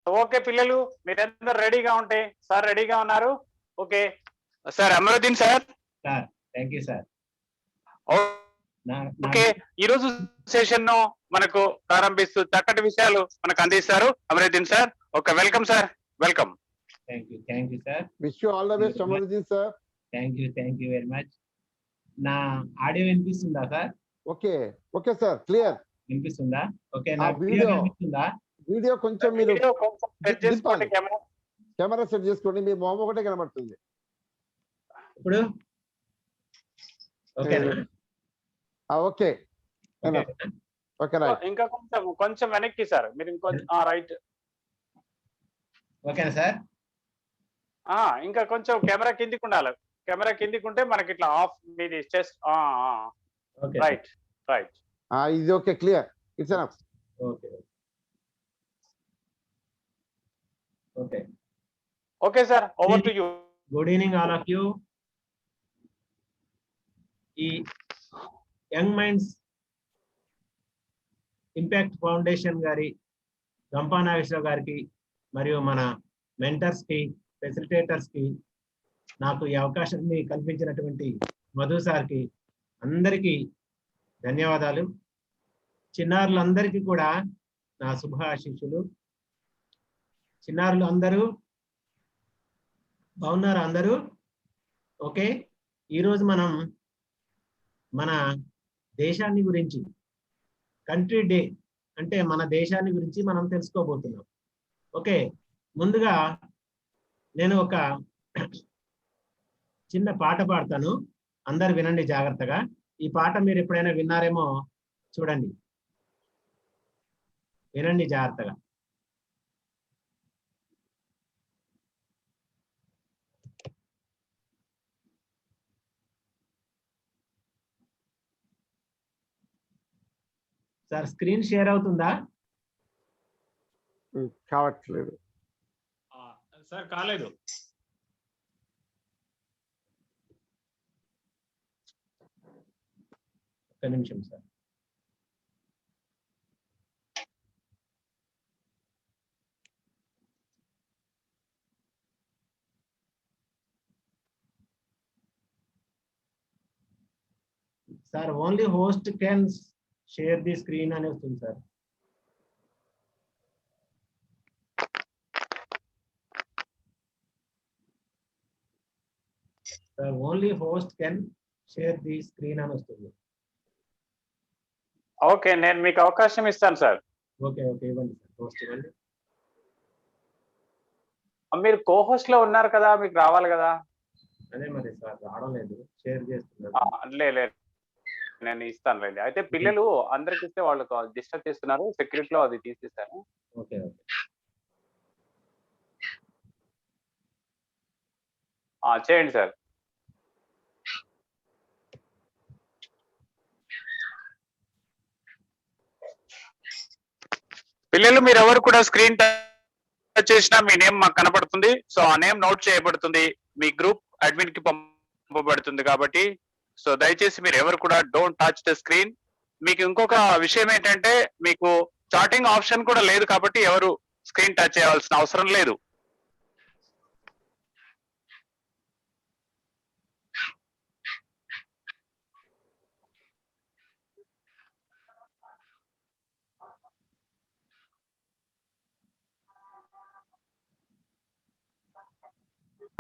Okay పిల్లలు, మీరందరూ రెడీగా ఉంటే సార్ రెడీగా ఉన్నారు. Okay sir, Amaruddin sir. Sir thank you sir. Okay, ఈ రోజు సెషన్ ను మనకు ప్రారంభిస్తూ చక్కటి విషయాలు మనకు అందిస్తారు Amaruddin sir. Okay, welcome sir, welcome. Thank you sir. Wish you all the best Amaruddin sir. Thank you very much. నా ఆడియో వినిపిస్తుందా sir? Okay okay sir, clear వినిపిస్తుందా? ఓకే, నా వీడియో వినిపిస్తుందా? వీడియో కొంచెం మీరు సెట్ చేసుకోండి, కెమెరా సెట్ చేసుకోండి, మీ మొహం ఒకటే కనబడుతుంది ఇప్పుడు. Okay okay okay right. ఇంకా కొంచెం వెనక్కి సార్, మీరు ఇంకొంచెం రైట్. ఓకేనా సార్? ఇంకా కొంచెం కెమెరా కిందికి ఉండాలి. కెమెరా కిందికి ఉంటే మనకి ఇట్లా ఆఫ్ మీది చెస్ట్. Right right. ఇది okay, clear, it's enough. Okay okay okay sir, over to you. Good evening all of you. ఈ యంగ్ మైండ్స్ ఇంపాక్ట్ ఫౌండేషన్ గారి గంపా నాగేశ్వరరావు గారికి మరియు మన మెంటర్స్ కి, ఫెసిలిటేటర్స్ కి, నాకు ఈ అవకాశాన్ని కల్పించినటువంటి మధు సార్కి అందరికీ ధన్యవాదాలు. చిన్నారులందరికీ కూడా నా శుభాశీస్సులు. చిన్నారులు అందరూ బాగున్నారా? అందరూ ఓకే. ఈరోజు మనం మన దేశాన్ని గురించి, కంట్రీ డే అంటే మన దేశాన్ని గురించి మనం తెలుసుకోబోతున్నాం. ఓకే, ముందుగా నేను ఒక చిన్న పాట పాడతాను, అందరు వినండి జాగ్రత్తగా. ఈ పాట మీరు ఎప్పుడైనా విన్నారేమో చూడండి, వినండి జాగ్రత్తగా. సార్ స్క్రీన్ షేర్ అవుతుందా? కావట్లేదు సార్, కాలేదు. ఒక్క నిమిషం sir. Sir only host can share the screen అని వస్తుంది sir. Sir only host can share the screen అని వస్తుంది. ఓకే, నేను మీకు అవకాశం ఇస్తాను సార్. ఓకే ఓకే, ఇవ్వండి సార్, హోస్ట్ ఇవ్వండి. మీరు కోహోస్ట్ లో ఉన్నారు కదా, మీకు రావాలి కదా. అదే మరి సార్ రావడం లేదు, షేర్ చేస్తున్నారు. లేదు, నేను ఇస్తాను రండి. అయితే పిల్లలు అందరికి ఇస్తే వాళ్ళు డిస్టర్బ్ చేస్తున్నారు, సెక్యూరిటీలో అది తీసిస్తాను. Okay okay. చేయండి సార్. పిల్లలు మీరు ఎవరు కూడా స్క్రీన్ టచ్ చేసినా మీ నేమ్ మాకు కనబడుతుంది. సో ఆ నేమ్ నోట్ చేయబడుతుంది, మీ గ్రూప్ అడ్మిన్ కి పంపబడుతుంది. కాబట్టి సో దయచేసి మీరు ఎవరు కూడా డోంట్ టచ్ ద స్క్రీన్. మీకు ఇంకొక విషయం ఏంటంటే, మీకు చాటింగ్ ఆప్షన్ కూడా లేదు, కాబట్టి ఎవరు స్క్రీన్ టచ్ చేయాల్సిన అవసరం లేదు.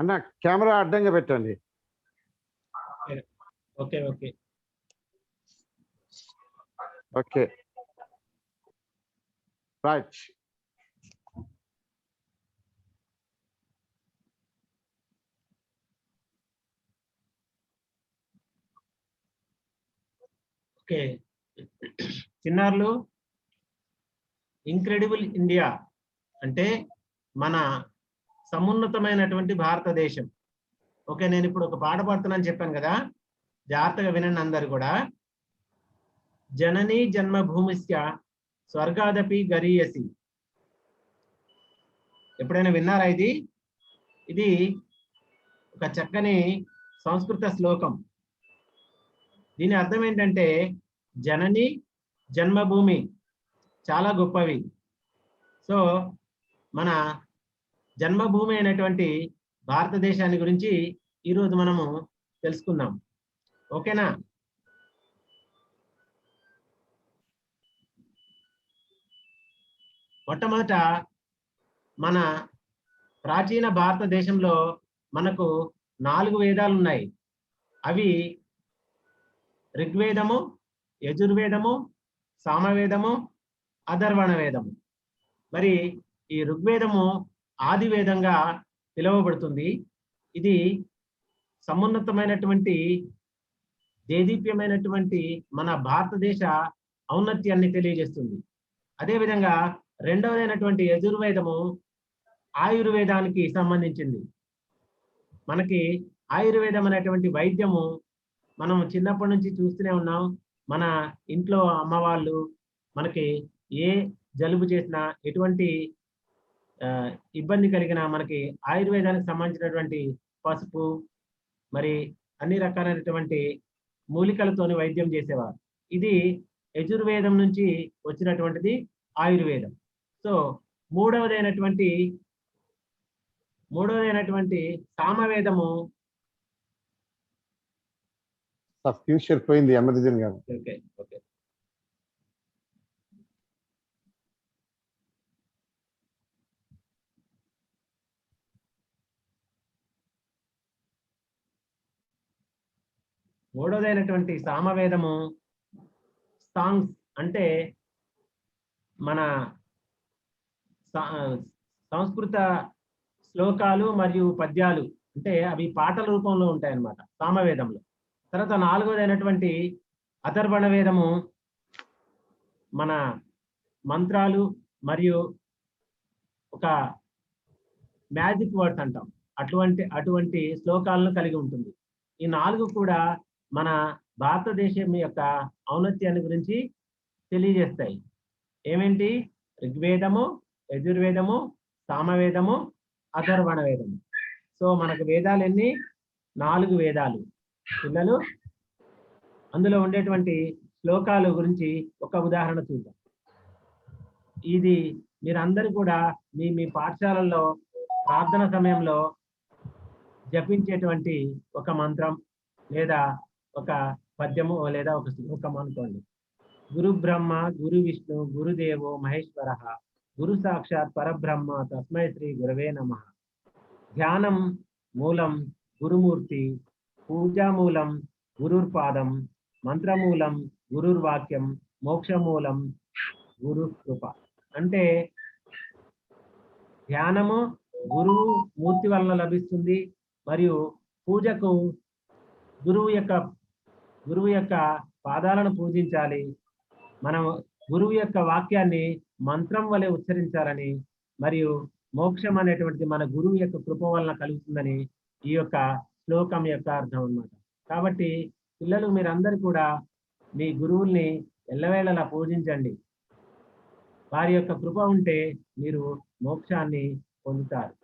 అన్న కెమెరా అడ్డంగా పెట్టండి. Okay okay okay right. Okay చిన్నారులు, ఇంక్రెడిబుల్ ఇండియా అంటే మన సమున్నతమైనటువంటి భారతదేశం. ఓకే, నేను ఇప్పుడు ఒక పాట పాడుతున్నాను చెప్పాను కదా, జాగ్రత్తగా వినండి అందరు కూడా. జననీ జన్మభూమిస్య స్వర్గాదపి గరీయసి. ఎప్పుడైనా విన్నారా ఇది? ఇది ఒక చక్కని సంస్కృత శ్లోకం. దీని అర్థం ఏంటంటే, జనని జన్మభూమి చాలా గొప్పవి. సో మన జన్మభూమి అయినటువంటి భారతదేశాన్ని గురించి ఈరోజు మనము తెలుసుకుందాం. ఓకేనా? మొట్టమొదట మన ప్రాచీన భారతదేశంలో మనకు 4 వేదాలు ఉన్నాయి. అవి ఋగ్వేదము, యజుర్వేదము, సామవేదము, అథర్వణ వేదము. మరి ఈ ఋగ్వేదము ఆది వేదంగా పిలువబడుతుంది. ఇది సమున్నతమైనటువంటి దేదీప్యమైనటువంటి మన భారతదేశ ఔన్నత్యాన్ని తెలియజేస్తుంది. అదేవిధంగా రెండవదైనటువంటి యజుర్వేదము ఆయుర్వేదానికి సంబంధించింది. మనకి ఆయుర్వేదం అనేటువంటి వైద్యము మనం చిన్నప్పటి నుంచి చూస్తూనే ఉన్నాం. మన ఇంట్లో అమ్మవాళ్ళు మనకి ఏ జలుబు చేసినా, ఎటువంటి ఇబ్బంది కలిగినా మనకి ఆయుర్వేదానికి సంబంధించినటువంటి పసుపు మరి అన్ని రకాలైనటువంటి మూలికలతోని వైద్యం చేసేవారు. ఇది యజుర్వేదం నుంచి వచ్చినటువంటిది ఆయుర్వేదం. సో మూడవదైనటువంటి సామవేదము. ఫ్యూచర్ పోయింది అమర్దీన్ గారు. Okay okay. మూడవదైనటువంటి సామవేదము సాంగ్స్ అంటే మన సంస్కృత శ్లోకాలు మరియు పద్యాలు, అంటే అవి పాటల రూపంలో ఉంటాయన్నమాట సామవేదంలో. తర్వాత నాలుగవదైనటువంటి అథర్వణ వేదము మన మంత్రాలు మరియు ఒక మ్యాజిక్ వర్డ్స్ అంటాం, అటువంటి శ్లోకాలను కలిగి ఉంటుంది. ఈ 4 కూడా మన భారతదేశం యొక్క ఔన్నత్యాన్ని గురించి తెలియజేస్తాయి. ఏమేంటి? ఋగ్వేదము, యజుర్వేదము, సామవేదము, అథర్వణ వేదము. సో మనకు వేదాలు ఎన్ని? 4 వేదాలు. పిల్లలు, అందులో ఉండేటువంటి శ్లోకాల గురించి ఒక ఉదాహరణ చూద్దాం. ఇది మీరందరూ కూడా మీ పాఠశాలల్లో ప్రార్థన సమయంలో జపించేటువంటి ఒక మంత్రం లేదా ఒక పద్యము లేదా ఒక శ్లోకం అనుకోండి. గురు బ్రహ్మ గురు విష్ణు గురుదేవో మహేశ్వర గురు సాక్షాత్ పరబ్రహ్మ తస్మై శ్రీ గురవే నమః. ధ్యానం మూలం గురుమూర్తి, పూజామూలం గురుర్పాదం, మంత్రమూలం గురుర్వాక్యం, మోక్షమూలం గురు కృప. అంటే ధ్యానము గురువు మూర్తి వలన లభిస్తుంది, మరియు పూజకు గురువు యొక్క పాదాలను పూజించాలి. మనం గురువు యొక్క వాక్యాన్ని మంత్రం వలె ఉచ్చరించాలని, మరియు మోక్షం అనేటువంటిది మన గురువు యొక్క కృప వలన కలుగుతుందని ఈ యొక్క శ్లోకం యొక్క అర్థం అన్నమాట. కాబట్టి పిల్లలు, మీరందరూ కూడా మీ గురువుల్ని ఎల్లవేళలా పూజించండి. వారి యొక్క కృప ఉంటే మీరు మోక్షాన్ని పొందుతారు.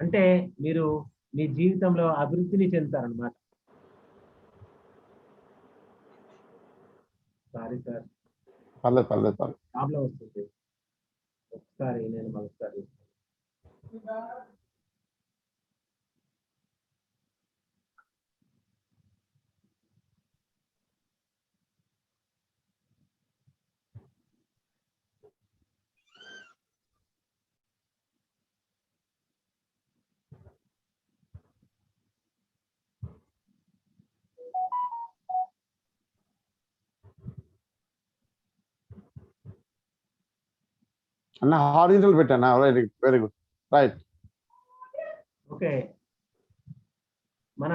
అంటే మీరు మీ జీవితంలో అభివృద్ధిని చెందుతారన్నమాట. సారీ సార్, పర్లేదు. ప్రాబ్లం వస్తుంది. ఒకసారి నేను మరోసారి అన్న హారిజంటల్ పెట్టాను. Very good, right. ఓకే. మన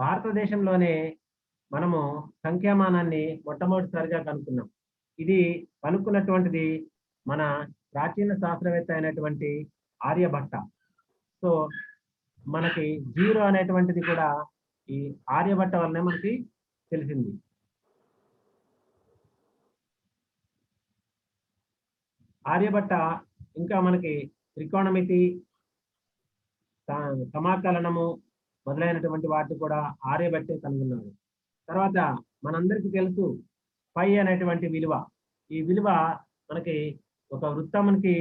భారతదేశంలోనే మనము సంఖ్యామానాన్ని మొట్టమొదటిసారిగా కనుక్కున్నాం. ఇది కనుక్కున్నటువంటిది మన ప్రాచీన శాస్త్రవేత్త అయినటువంటి ఆర్యభట్ట. సో మనకి 0 అనేటువంటిది కూడా ఈ ఆర్యభట్ట వల్లనే మనకి తెలిసింది. ఆర్యభట్ట ఇంకా మనకి త్రికోణమితి, సమాకలనము మొదలైనటువంటి వాటి కూడా ఆర్యభట్టే కనుగొన్నాడు. తర్వాత మనందరికీ తెలుసు పై అనేటువంటి విలువ. ఈ విలువ మనకి ఒక వృత్తమునికి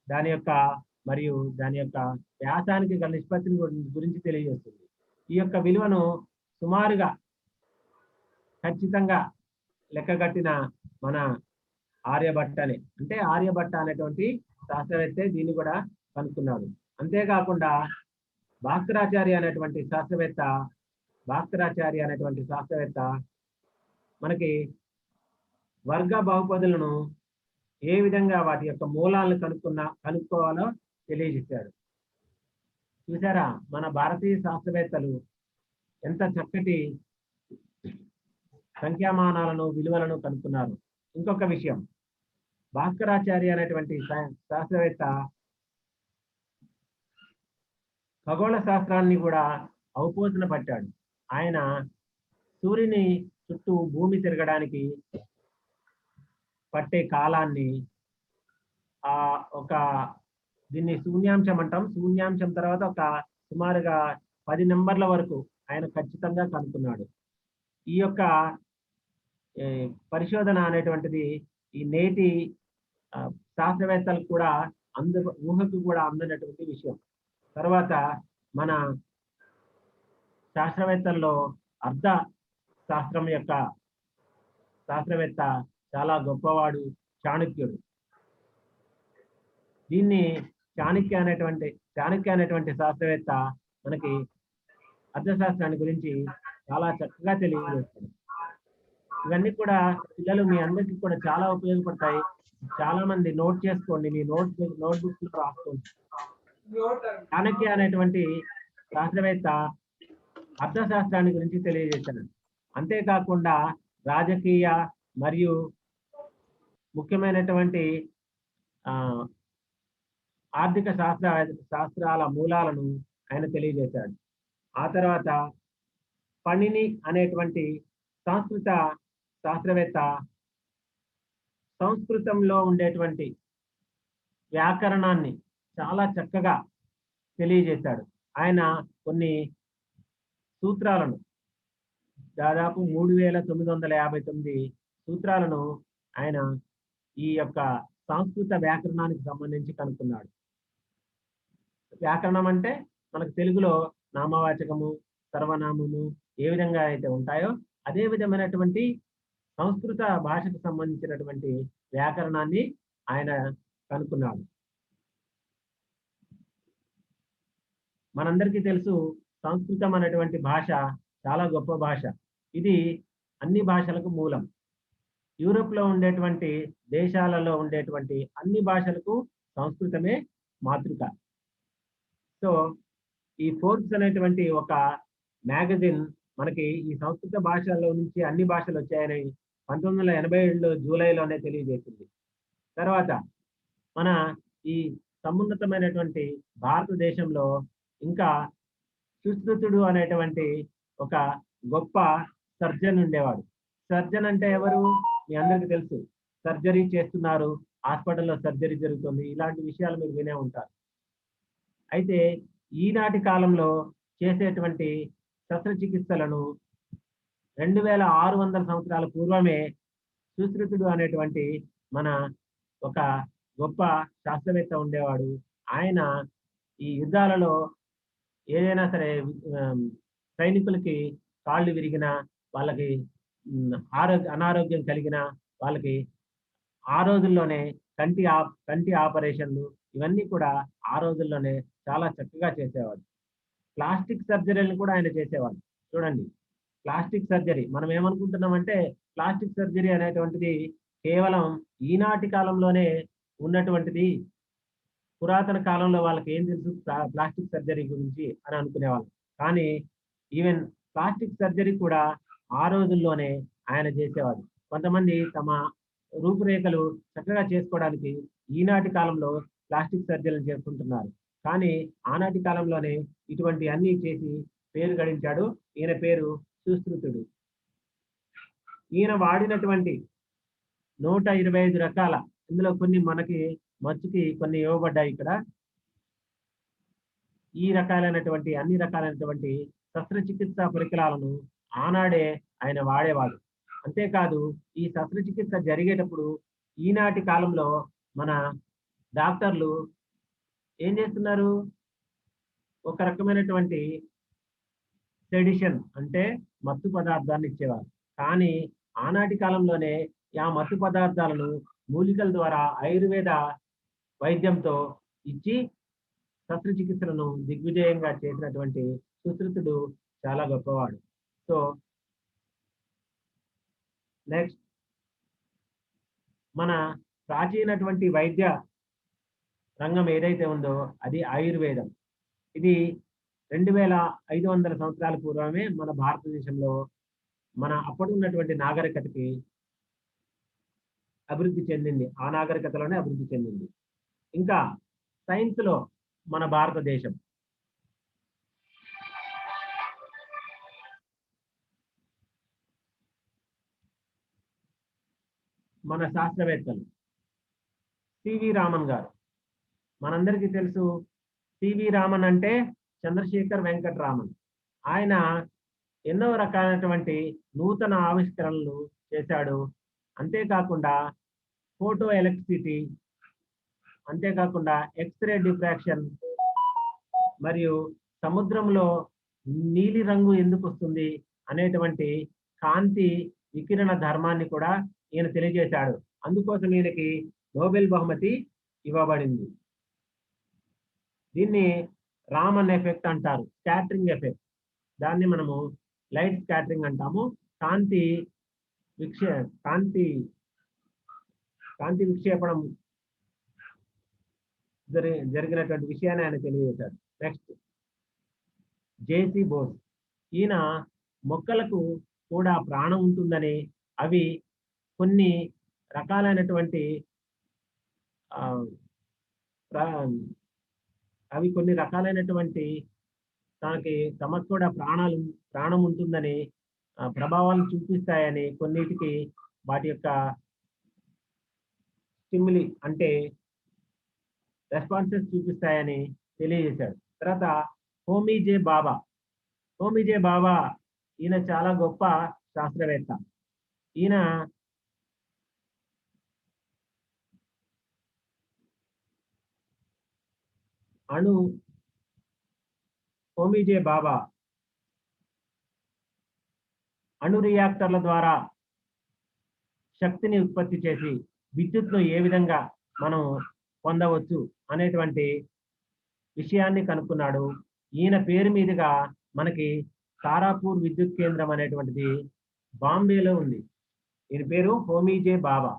దాని యొక్క మరియు దాని యొక్క వ్యాసానికి గల నిష్పత్తిని గురించి తెలియజేస్తుంది. ఈ యొక్క విలువను సుమారుగా ఖచ్చితంగా లెక్కగట్టిన మన ఆర్యభట్టనే, అంటే ఆర్యభట్ట అనేటువంటి శాస్త్రవేత్తే దీన్ని కూడా కనుక్కున్నాడు. అంతేకాకుండా భాస్కరాచార్య అనేటువంటి శాస్త్రవేత్త మనకి వర్గ బహుపదులను ఏ విధంగా వాటి యొక్క మూలాలను కనుక్కోవాలో తెలియజేశాడు. చూసారా, మన భారతీయ శాస్త్రవేత్తలు ఎంత చక్కటి సంఖ్యామానాలను విలువలను కనుక్కున్నారు. ఇంకొక విషయం, భాస్కరాచార్య అనేటువంటి శాస్త్రవేత్త ఖగోళ శాస్త్రాన్ని కూడా అవపోసన పట్టాడు. ఆయన సూర్యుని చుట్టూ భూమి తిరగడానికి పట్టే కాలాన్ని దీన్ని శూన్యాంశం అంటాం. శూన్యాంశం తర్వాత ఒక సుమారుగా 10 నెంబర్ల వరకు ఆయన ఖచ్చితంగా కనుక్కున్నాడు. ఈ యొక్క పరిశోధన అనేటువంటిది ఈ నేటి శాస్త్రవేత్తలకు కూడా ఊహకు కూడా అందనటువంటి విషయం. తర్వాత మన శాస్త్రవేత్తల్లో అర్థ శాస్త్రం యొక్క శాస్త్రవేత్త చాలా గొప్పవాడు, చాణక్యుడు. దీన్ని చాణక్య అనేటువంటి శాస్త్రవేత్త మనకి అర్థశాస్త్రాన్ని గురించి చాలా చక్కగా తెలియజేస్తాడు. ఇవన్నీ కూడా పిల్లలు మీ అందరికీ కూడా చాలా ఉపయోగపడతాయి. చాలా మంది నోట్ చేసుకోండి, మీ నోట్బుక్స్ లో రాసుకోండి. చాణక్య అనేటువంటి శాస్త్రవేత్త అర్థశాస్త్రాన్ని గురించి తెలియజేశాడు. అంతేకాకుండా రాజకీయ మరియు ముఖ్యమైనటువంటి ఆర్థిక శాస్త్రాల మూలాలను ఆయన తెలియజేశాడు. ఆ తర్వాత పణిని అనేటువంటి సంస్కృత శాస్త్రవేత్త సంస్కృతంలో ఉండేటువంటి వ్యాకరణాన్ని చాలా చక్కగా తెలియజేశాడు. ఆయన కొన్ని సూత్రాలను దాదాపు 3959 సూత్రాలను ఆయన ఈ యొక్క సంస్కృత వ్యాకరణానికి సంబంధించి కనుక్కున్నాడు. వ్యాకరణం అంటే మనకు తెలుగులో నామవాచకము, సర్వనామము ఏ విధంగా అయితే ఉంటాయో అదే విధమైనటువంటి సంస్కృత భాషకు సంబంధించినటువంటి వ్యాకరణాన్ని ఆయన కనుక్కున్నాడు. మనందరికీ తెలుసు, సంస్కృతం అనేటువంటి భాష చాలా గొప్ప భాష. ఇది అన్ని భాషలకు మూలం. యూరోప్ లో ఉండేటువంటి దేశాలలో ఉండేటువంటి అన్ని భాషలకు సంస్కృతమే మాతృక. సో ఈ ఫోర్బ్స్ అనేటువంటి ఒక మ్యాగజైన్ మనకి ఈ సంస్కృత భాషల్లో నుంచి అన్ని భాషలు వచ్చాయని 1987 జూలైలోనే తెలియజేసింది. తర్వాత మన ఈ సమున్నతమైనటువంటి భారతదేశంలో ఇంకా సుశ్రుతుడు అనేటువంటి ఒక గొప్ప సర్జన్ ఉండేవాడు. సర్జన్ అంటే ఎవరు? మీ అందరికీ తెలుసు. సర్జరీ చేస్తున్నారు, హాస్పిటల్లో సర్జరీ జరుగుతుంది, ఇలాంటి విషయాలు మీరు వినే ఉంటారు. అయితే ఈనాటి కాలంలో చేసేటువంటి శస్త్రచికిత్సలను 2600 సంవత్సరాల పూర్వమే సుశ్రుతుడు అనేటువంటి మన ఒక గొప్ప శాస్త్రవేత్త ఉండేవాడు. ఆయన ఈ యుద్ధాలలో ఏదైనా సరే సైనికులకి కాళ్ళు విరిగిన, వాళ్ళకి అనారోగ్యం కలిగిన వాళ్ళకి ఆ రోజుల్లోనే కంటి ఆపరేషన్లు ఇవన్నీ కూడా ఆ రోజుల్లోనే చాలా చక్కగా చేసేవాడు. ప్లాస్టిక్ సర్జరీలను కూడా ఆయన చేసేవాడు. చూడండి, ప్లాస్టిక్ సర్జరీ మనం ఏమనుకుంటున్నామంటే ప్లాస్టిక్ సర్జరీ అనేటువంటిది కేవలం ఈనాటి కాలంలోనే ఉన్నటువంటిది, పురాతన కాలంలో వాళ్ళకి ఏం తెలుసు ప్లాస్టిక్ సర్జరీ గురించి అని అనుకునేవాళ్ళు. కానీ ఈవెన్ ప్లాస్టిక్ సర్జరీ కూడా ఆ రోజుల్లోనే ఆయన చేసేవాడు. కొంతమంది తమ రూపురేఖలు చక్కగా చేసుకోవడానికి ఈనాటి కాలంలో ప్లాస్టిక్ సర్జరీలు చేసుకుంటున్నారు. కానీ ఆనాటి కాలంలోనే ఇటువంటి అన్ని చేసి పేరు గడించాడు. ఈయన పేరు సుశ్రుతుడు. ఈయన వాడినటువంటి 125 రకాల, ఇందులో కొన్ని మనకి మచ్చుకి కొన్ని ఇవ్వబడ్డాయి ఇక్కడ. ఈ రకాలైనటువంటి అన్ని రకాలైనటువంటి శస్త్రచికిత్సా పరికరాలను ఆనాడే ఆయన వాడేవాడు. అంతేకాదు ఈ శస్త్రచికిత్స జరిగేటప్పుడు ఈనాటి కాలంలో మన డాక్టర్లు ఏం చేస్తున్నారు? ఒక రకమైనటువంటి సెడిషన్ అంటే మత్తు పదార్థాన్ని ఇచ్చేవారు. కానీ ఆనాటి కాలంలోనే ఆ మత్తు పదార్థాలను మూలికల ద్వారా ఆయుర్వేద వైద్యంతో ఇచ్చి శస్త్రచికిత్సలను దిగ్విజయంగా చేసినటువంటి సుశ్రుతుడు చాలా గొప్పవాడు. సో నెక్స్ట్ మన ప్రాచీనటువంటి వైద్య రంగం ఏదైతే ఉందో అది ఆయుర్వేదం. ఇది 2500 సంవత్సరాల పూర్వమే మన భారతదేశంలో మన అప్పుడు ఉన్నటువంటి నాగరికతకి అభివృద్ధి చెందింది. ఆ నాగరికతలోనే అభివృద్ధి చెందింది. ఇంకా సైన్స్ లో మన భారతదేశం మన శాస్త్రవేత్తలు సివి రామన్ గారు. మనందరికీ తెలుసు సివి రామన్ అంటే చంద్రశేఖర్ వెంకట రామన్. ఆయన ఎన్నో రకాలైనటువంటి నూతన ఆవిష్కరణలు చేశాడు. అంతేకాకుండా ఫోటో ఎలక్ట్రిసిటీ, అంతేకాకుండా ఎక్స్రే డిఫ్రాక్షన్, మరియు సముద్రంలో నీలి రంగు ఎందుకు వస్తుంది అనేటువంటి కాంతి వికిరణ ధర్మాన్ని కూడా ఈయన తెలియజేశాడు. అందుకోసం ఈయనకి నోబెల్ బహుమతి ఇవ్వబడింది. దీన్ని రామన్ ఎఫెక్ట్ అంటారు, స్కాటరింగ్ ఎఫెక్ట్. దాన్ని మనము లైట్ స్కాటరింగ్ అంటాము. కాంతి విక్షేపణం జరిగినటువంటి విషయాన్ని ఆయన తెలియజేశాడు. నెక్స్ట్ జేసి బోస్. ఈయన మొక్కలకు కూడా ప్రాణం ఉంటుందని, అవి కొన్ని రకాలైనటువంటి తమకు కూడా ప్రాణం ఉంటుందని, ప్రభావాలను చూపిస్తాయని, కొన్నిటికి వాటి యొక్క స్టిమ్యులి అంటే రెస్పాన్సెస్ చూపిస్తాయని తెలియజేశాడు. తర్వాత హోమీ జే బాబా. హోమీ జే బాబా ఈయన చాలా గొప్ప శాస్త్రవేత్త. ఈయన హోమీ జే బాబా అణు రియాక్టర్ల ద్వారా శక్తిని ఉత్పత్తి చేసి విద్యుత్ను ఏ విధంగా మనం పొందవచ్చు అనేటువంటి విషయాన్ని కనుక్కున్నాడు. ఈయన పేరు మీదుగా మనకి తారాపూర్ విద్యుత్ కేంద్రం అనేటువంటిది బాంబేలో ఉంది. ఈయన పేరు హోమీ జే బాబా.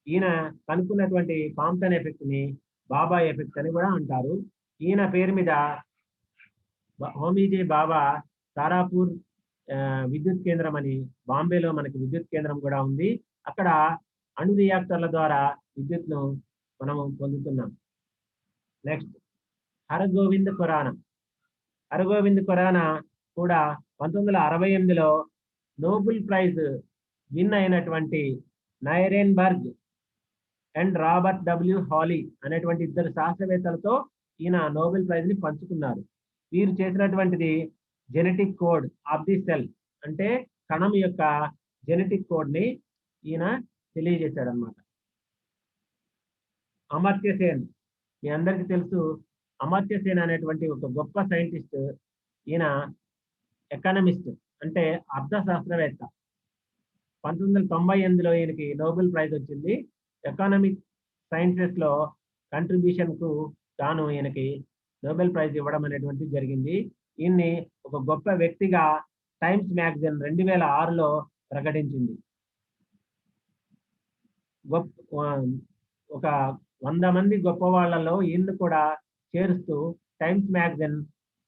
ఈయన కనుక్కున్నటువంటి కాంప్టన్ ఎఫెక్ట్ ని బాబా ఎఫెక్ట్ అని కూడా అంటారు. ఈయన పేరు మీద హోమీ జే బాబా తారాపూర్ విద్యుత్ కేంద్రం అని బాంబేలో మనకి విద్యుత్ కేంద్రం కూడా ఉంది. అక్కడ అణు రియాక్టర్ల ద్వారా విద్యుత్ను మనము పొందుతున్నాం. నెక్స్ట్ హరగోవింద్ ఖురానా. హరగోవింద్ ఖురానా కూడా 1968లో నోబెల్ ప్రైజ్ విన్ అయినటువంటి నైరెన్బర్గ్ అండ్ రాబర్ట్ డబ్ల్యూ హాలీ అనేటువంటి ఇద్దరు శాస్త్రవేత్తలతో ఈయన నోబెల్ ప్రైజ్ ని పంచుకున్నారు. వీరు చేసినటువంటిది genetic code of the cell, అంటే కణం యొక్క జెనెటిక్ కోడ్ ని ఈయన తెలియజేశాడు అన్నమాట. అమర్త్య సేన్. మీ అందరికీ తెలుసు, అమర్త్య సేన్ అనేటువంటి ఒక గొప్ప సైంటిస్ట్. ఈయన ఎకనమిస్ట్ అంటే అర్థశాస్త్రవేత్త. 1998లో ఈయనకి నోబెల్ ప్రైజ్ వచ్చింది. ఎకనామిక్ సైన్సెస్ లో కంట్రిబ్యూషన్ కు గాను ఈయనకి నోబెల్ ప్రైజ్ ఇవ్వడం అనేటువంటిది జరిగింది. ఈయన్ని ఒక గొప్ప వ్యక్తిగా టైమ్స్ మ్యాగజైన్ 2006లో ప్రకటించింది. ఒక 100 మంది గొప్ప వాళ్ళలో ఈయన్ని కూడా చేరుస్తూ టైమ్స్ మ్యాగజైన్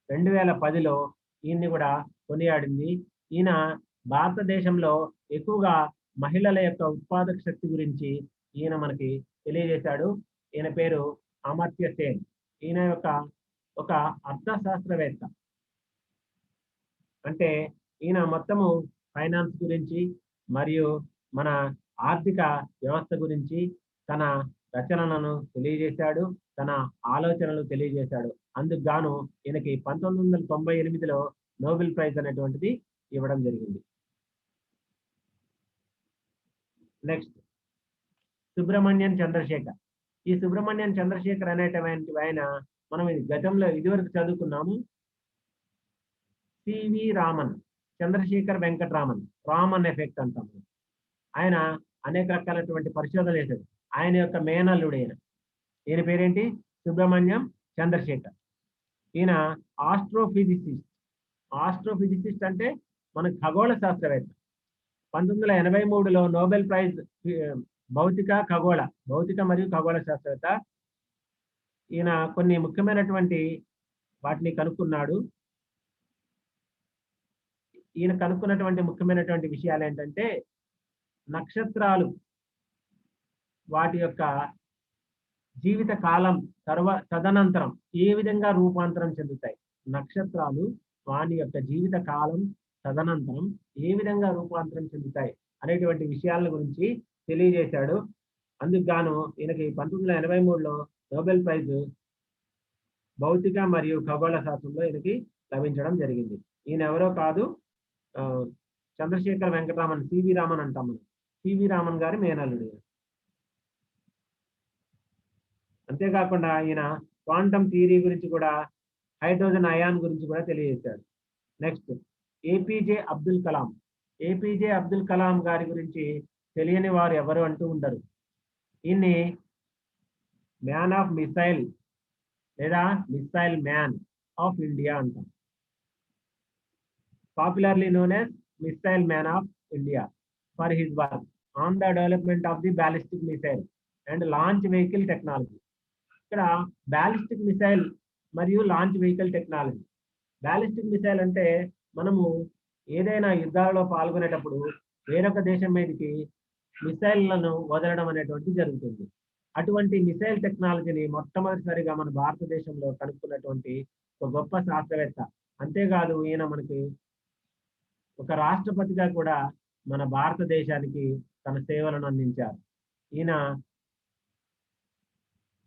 2010లో ఈయన్ని కూడా కొనియాడింది. ఈయన భారతదేశంలో ఎక్కువగా మహిళల యొక్క ఉత్పాదక శక్తి గురించి ఈయన మనకి తెలియజేశాడు. ఈయన పేరు అమర్త్య సేన్. ఈయన యొక్క ఒక అర్థశాస్త్రవేత్త. అంటే ఈయన మొత్తము ఫైనాన్స్ గురించి మరియు మన ఆర్థిక వ్యవస్థ గురించి తన రచనలను తెలియజేశాడు, తన ఆలోచనలు తెలియజేశాడు. అందుకు గాను ఈయనకి 1998లో నోబెల్ ప్రైజ్ అనేటువంటిది ఇవ్వడం జరిగింది. నెక్స్ట్ సుబ్రహ్మణ్యం చంద్రశేఖర్. ఈ సుబ్రహ్మణ్యం చంద్రశేఖర్ అనేటువంటి ఆయన మనం ఇది గతంలో ఇదివరకు చదువుకున్నాము. సివి రామన్, చంద్రశేఖర్ వెంకటరామన్, రామన్ ఎఫెక్ట్ అంటాం. ఆయన అనేక రకాలైనటువంటి పరిశోధనలు చేశాడు. ఆయన యొక్క మేనల్లుడు ఈయన పేరేంటి? సుబ్రహ్మణ్యం చంద్రశేఖర్. ఈయన ఆస్ట్రోఫిజిసిస్ట్. ఆస్ట్రోఫిజిసిస్ట్ అంటే మన ఖగోళ శాస్త్రవేత్త. 1983లో నోబెల్ ప్రైజ్ భౌతిక మరియు ఖగోళ శాస్త్రవేత్త. ఈయన కొన్ని ముఖ్యమైనటువంటి వాటిని కనుక్కున్నాడు. ఈయన కనుక్కున్నటువంటి ముఖ్యమైనటువంటి విషయాలు ఏంటంటే, నక్షత్రాలు వాటి యొక్క జీవిత కాలం తదనంతరం ఏ విధంగా రూపాంతరం చెందుతాయి, నక్షత్రాలు వాని యొక్క జీవిత కాలం తదనంతరం ఏ విధంగా రూపాంతరం చెందుతాయి అనేటువంటి విషయాల గురించి తెలియజేశాడు. అందుకు గాను ఈయనకి 1983లో నోబెల్ ప్రైజ్ భౌతిక మరియు ఖగోళ శాస్త్రంలో ఈయనకి లభించడం జరిగింది. ఈయన ఎవరో కాదు, చంద్రశేఖర్ వెంకటరామన్, సివి రామన్ అంటాం మనం. సివి రామన్ గారి మేనల్లుడు. అంతేకాకుండా ఈయన క్వాంటమ్ థియరీ గురించి కూడా, హైడ్రోజన్ అయాన్ గురించి కూడా తెలియజేశాడు. Next APJ Abdul Kalam. APJ Abdul Kalam గారి గురించి తెలియని వారు ఎవరు అంటూ ఉండరు. ఈయన్ని మ్యాన్ ఆఫ్ మిసైల్ లేదా మిసైల్ మ్యాన్ ఆఫ్ ఇండియా అంటాం. Popularly known as missile man of India for his work on the development of the ballistic missile and launch vehicle technology. ఇక్కడ బ్యాలిస్టిక్ మిసైల్ మరియు launch vehicle technology. Ballistic missile అంటే మనము ఏదైనా యుద్ధాలలో పాల్గొనేటప్పుడు వేరొక దేశం మీదకి మిసైళ్లను వదలడం అనేటువంటిది జరుగుతుంది. అటువంటి మిసైల్ టెక్నాలజీని మొట్టమొదటిసారిగా మన భారతదేశంలో కనుక్కున్నటువంటి ఒక గొప్ప శాస్త్రవేత్త. అంతేకాదు ఈయన మనకి ఒక రాష్ట్రపతిగా కూడా మన భారతదేశానికి తన సేవలను అందించారు. ఈయన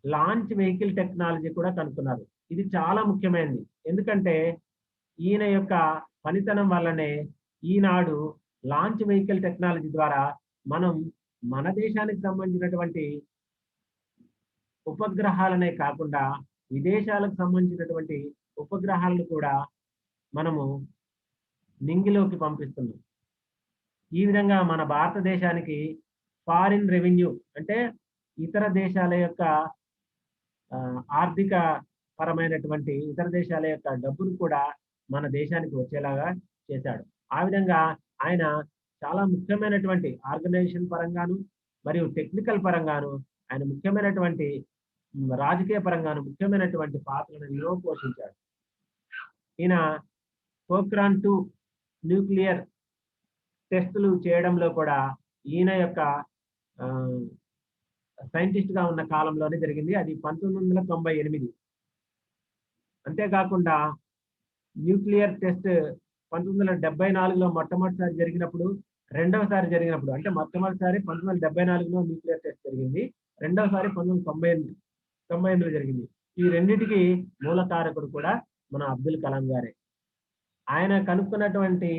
లాంచ్ వెహికల్ టెక్నాలజీ కూడా కనుక్కున్నారు. ఇది చాలా ముఖ్యమైనది. ఎందుకంటే ఈయన యొక్క పనితనం వల్లనే ఈనాడు లాంచ్ వెహికల్ టెక్నాలజీ ద్వారా మనం మన దేశానికి సంబంధించినటువంటి ఉపగ్రహాలనే కాకుండా విదేశాలకు సంబంధించినటువంటి ఉపగ్రహాలను కూడా మనము నింగిలోకి పంపిస్తున్నాం. ఈ విధంగా మన భారతదేశానికి ఫారిన్ రెవెన్యూ అంటే ఇతర దేశాల యొక్క ఆర్థిక పరమైనటువంటి ఇతర దేశాల యొక్క డబ్బును కూడా మన దేశానికి వచ్చేలాగా చేశాడు. ఆ విధంగా ఆయన చాలా ముఖ్యమైనటువంటి ఆర్గనైజేషన్ పరంగాను మరియు టెక్నికల్ పరంగాను ఆయన ముఖ్యమైనటువంటి రాజకీయ పరంగాను ముఖ్యమైనటువంటి పాత్రను పోషించాడు. ఈయన పోఖ్రాన్ 2 న్యూక్లియర్ టెస్టులు చేయడంలో కూడా ఈయన యొక్క సైంటిస్ట్ గా ఉన్న కాలంలోనే జరిగింది. అది 1998. అంతేకాకుండా న్యూక్లియర్ టెస్ట్ 1974లో మొట్టమొదటిసారి జరిగినప్పుడు, రెండవసారి జరిగినప్పుడు, అంటే మొట్టమొదటిసారి 1974లో న్యూక్లియర్ టెస్ట్ జరిగింది, రెండవసారి 1998లో జరిగింది. ఈ రెండింటికి మూల కారకుడు కూడా మన అబ్దుల్ కలాం గారే. ఆయన కనుక్కున్నటువంటి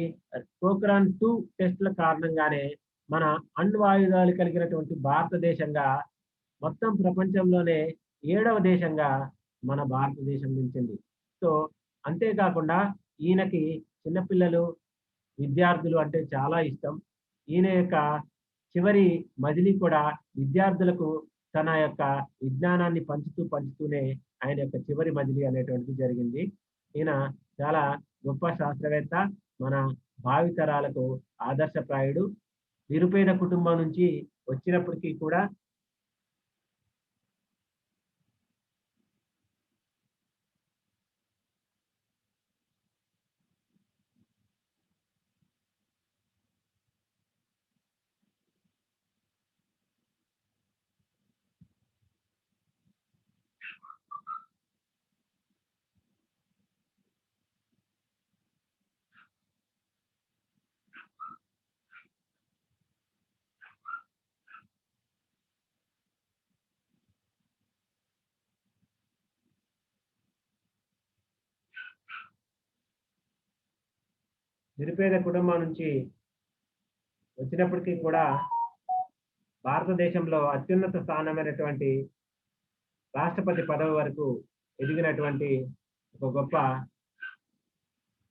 పోఖ్రాన్ 2 టెస్టుల కారణంగానే మన అణ్వాయుధాలు కలిగినటువంటి భారతదేశంగా మొత్తం ప్రపంచంలోనే 7వ దేశంగా మన భారతదేశం నిలిచింది. సో అంతేకాకుండా ఈయనకి చిన్నపిల్లలు, విద్యార్థులు అంటే చాలా ఇష్టం. ఈయన యొక్క చివరి మజిలీ కూడా విద్యార్థులకు తన యొక్క విజ్ఞానాన్ని పంచుతూనే ఆయన యొక్క చివరి మజిలీ అనేటువంటిది జరిగింది. ఈయన చాలా గొప్ప శాస్త్రవేత్త, మన భావితరాలకు ఆదర్శప్రాయుడు. నిరుపేద కుటుంబం నుంచి వచ్చినప్పటికీ కూడా నిరుపేద కుటుంబం నుంచి వచ్చినప్పటికీ కూడా భారతదేశంలో అత్యున్నత స్థానమైనటువంటి రాష్ట్రపతి పదవి వరకు ఎదిగినటువంటి ఒక గొప్ప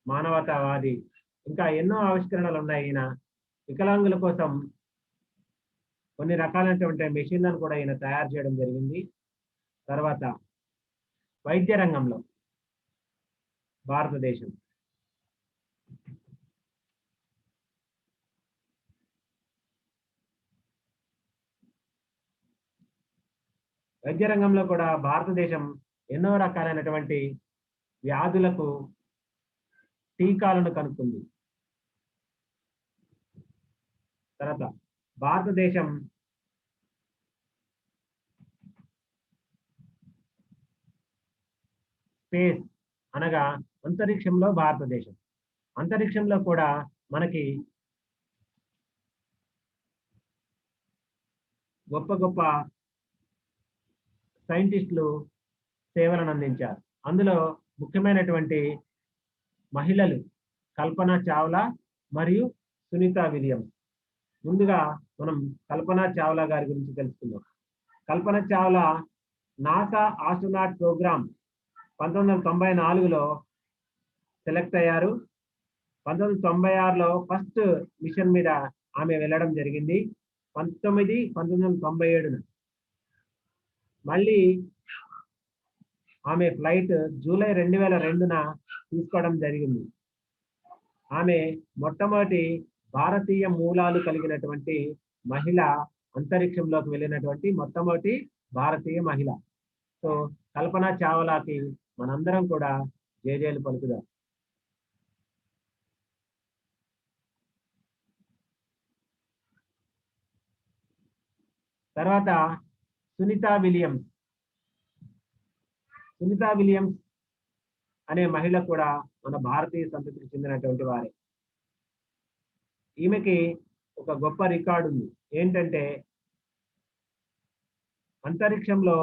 మానవతావాది. ఇంకా ఎన్నో ఆవిష్కరణలు ఉన్నాయి. ఈయన వికలాంగుల కోసం కొన్ని రకాలైనటువంటి మెషిన్లను కూడా ఈయన తయారు చేయడం జరిగింది. తర్వాత వైద్య రంగంలో భారతదేశం వైద్య రంగంలో కూడా భారతదేశం ఎన్నో రకాలైనటువంటి వ్యాధులకు టీకాలను కనుక్కుంది. తర్వాత భారతదేశం స్పేస్ అనగా అంతరిక్షంలో భారతదేశం. అంతరిక్షంలో కూడా మనకి గొప్ప గొప్ప సైంటిస్టులు సేవలను అందించారు. అందులో ముఖ్యమైనటువంటి మహిళలు కల్పనా చావ్లా మరియు సునీతా విలియమ్స్. ముందుగా మనం కల్పనా చావ్లా గారి గురించి తెలుసుకుందాం. Kalpana Chawla NASA astronaut program 1994లో సెలెక్ట్ అయ్యారు. 1996లో ఫస్ట్ మిషన్ మీద ఆమె వెళ్ళడం జరిగింది. 1997 మళ్ళీ ఆమె ఫ్లైట్ జూలై 2002న తీసుకోవడం జరిగింది. ఆమె మొట్టమొదటి భారతీయ మూలాలు కలిగినటువంటి మహిళ, అంతరిక్షంలోకి వెళ్ళినటువంటి మొట్టమొదటి భారతీయ మహిళ. సో కల్పనా చావ్లాకి మనందరం కూడా జేజేలు పలుకుదాం. తర్వాత సునీతా విలియమ్స్. సునీతా విలియమ్స్ అనే మహిళ కూడా మన భారతీయ సంతతికి చెందినటువంటి వారే. ఈమెకి ఒక గొప్ప రికార్డు ఉంది. ఏంటంటే అంతరిక్షంలో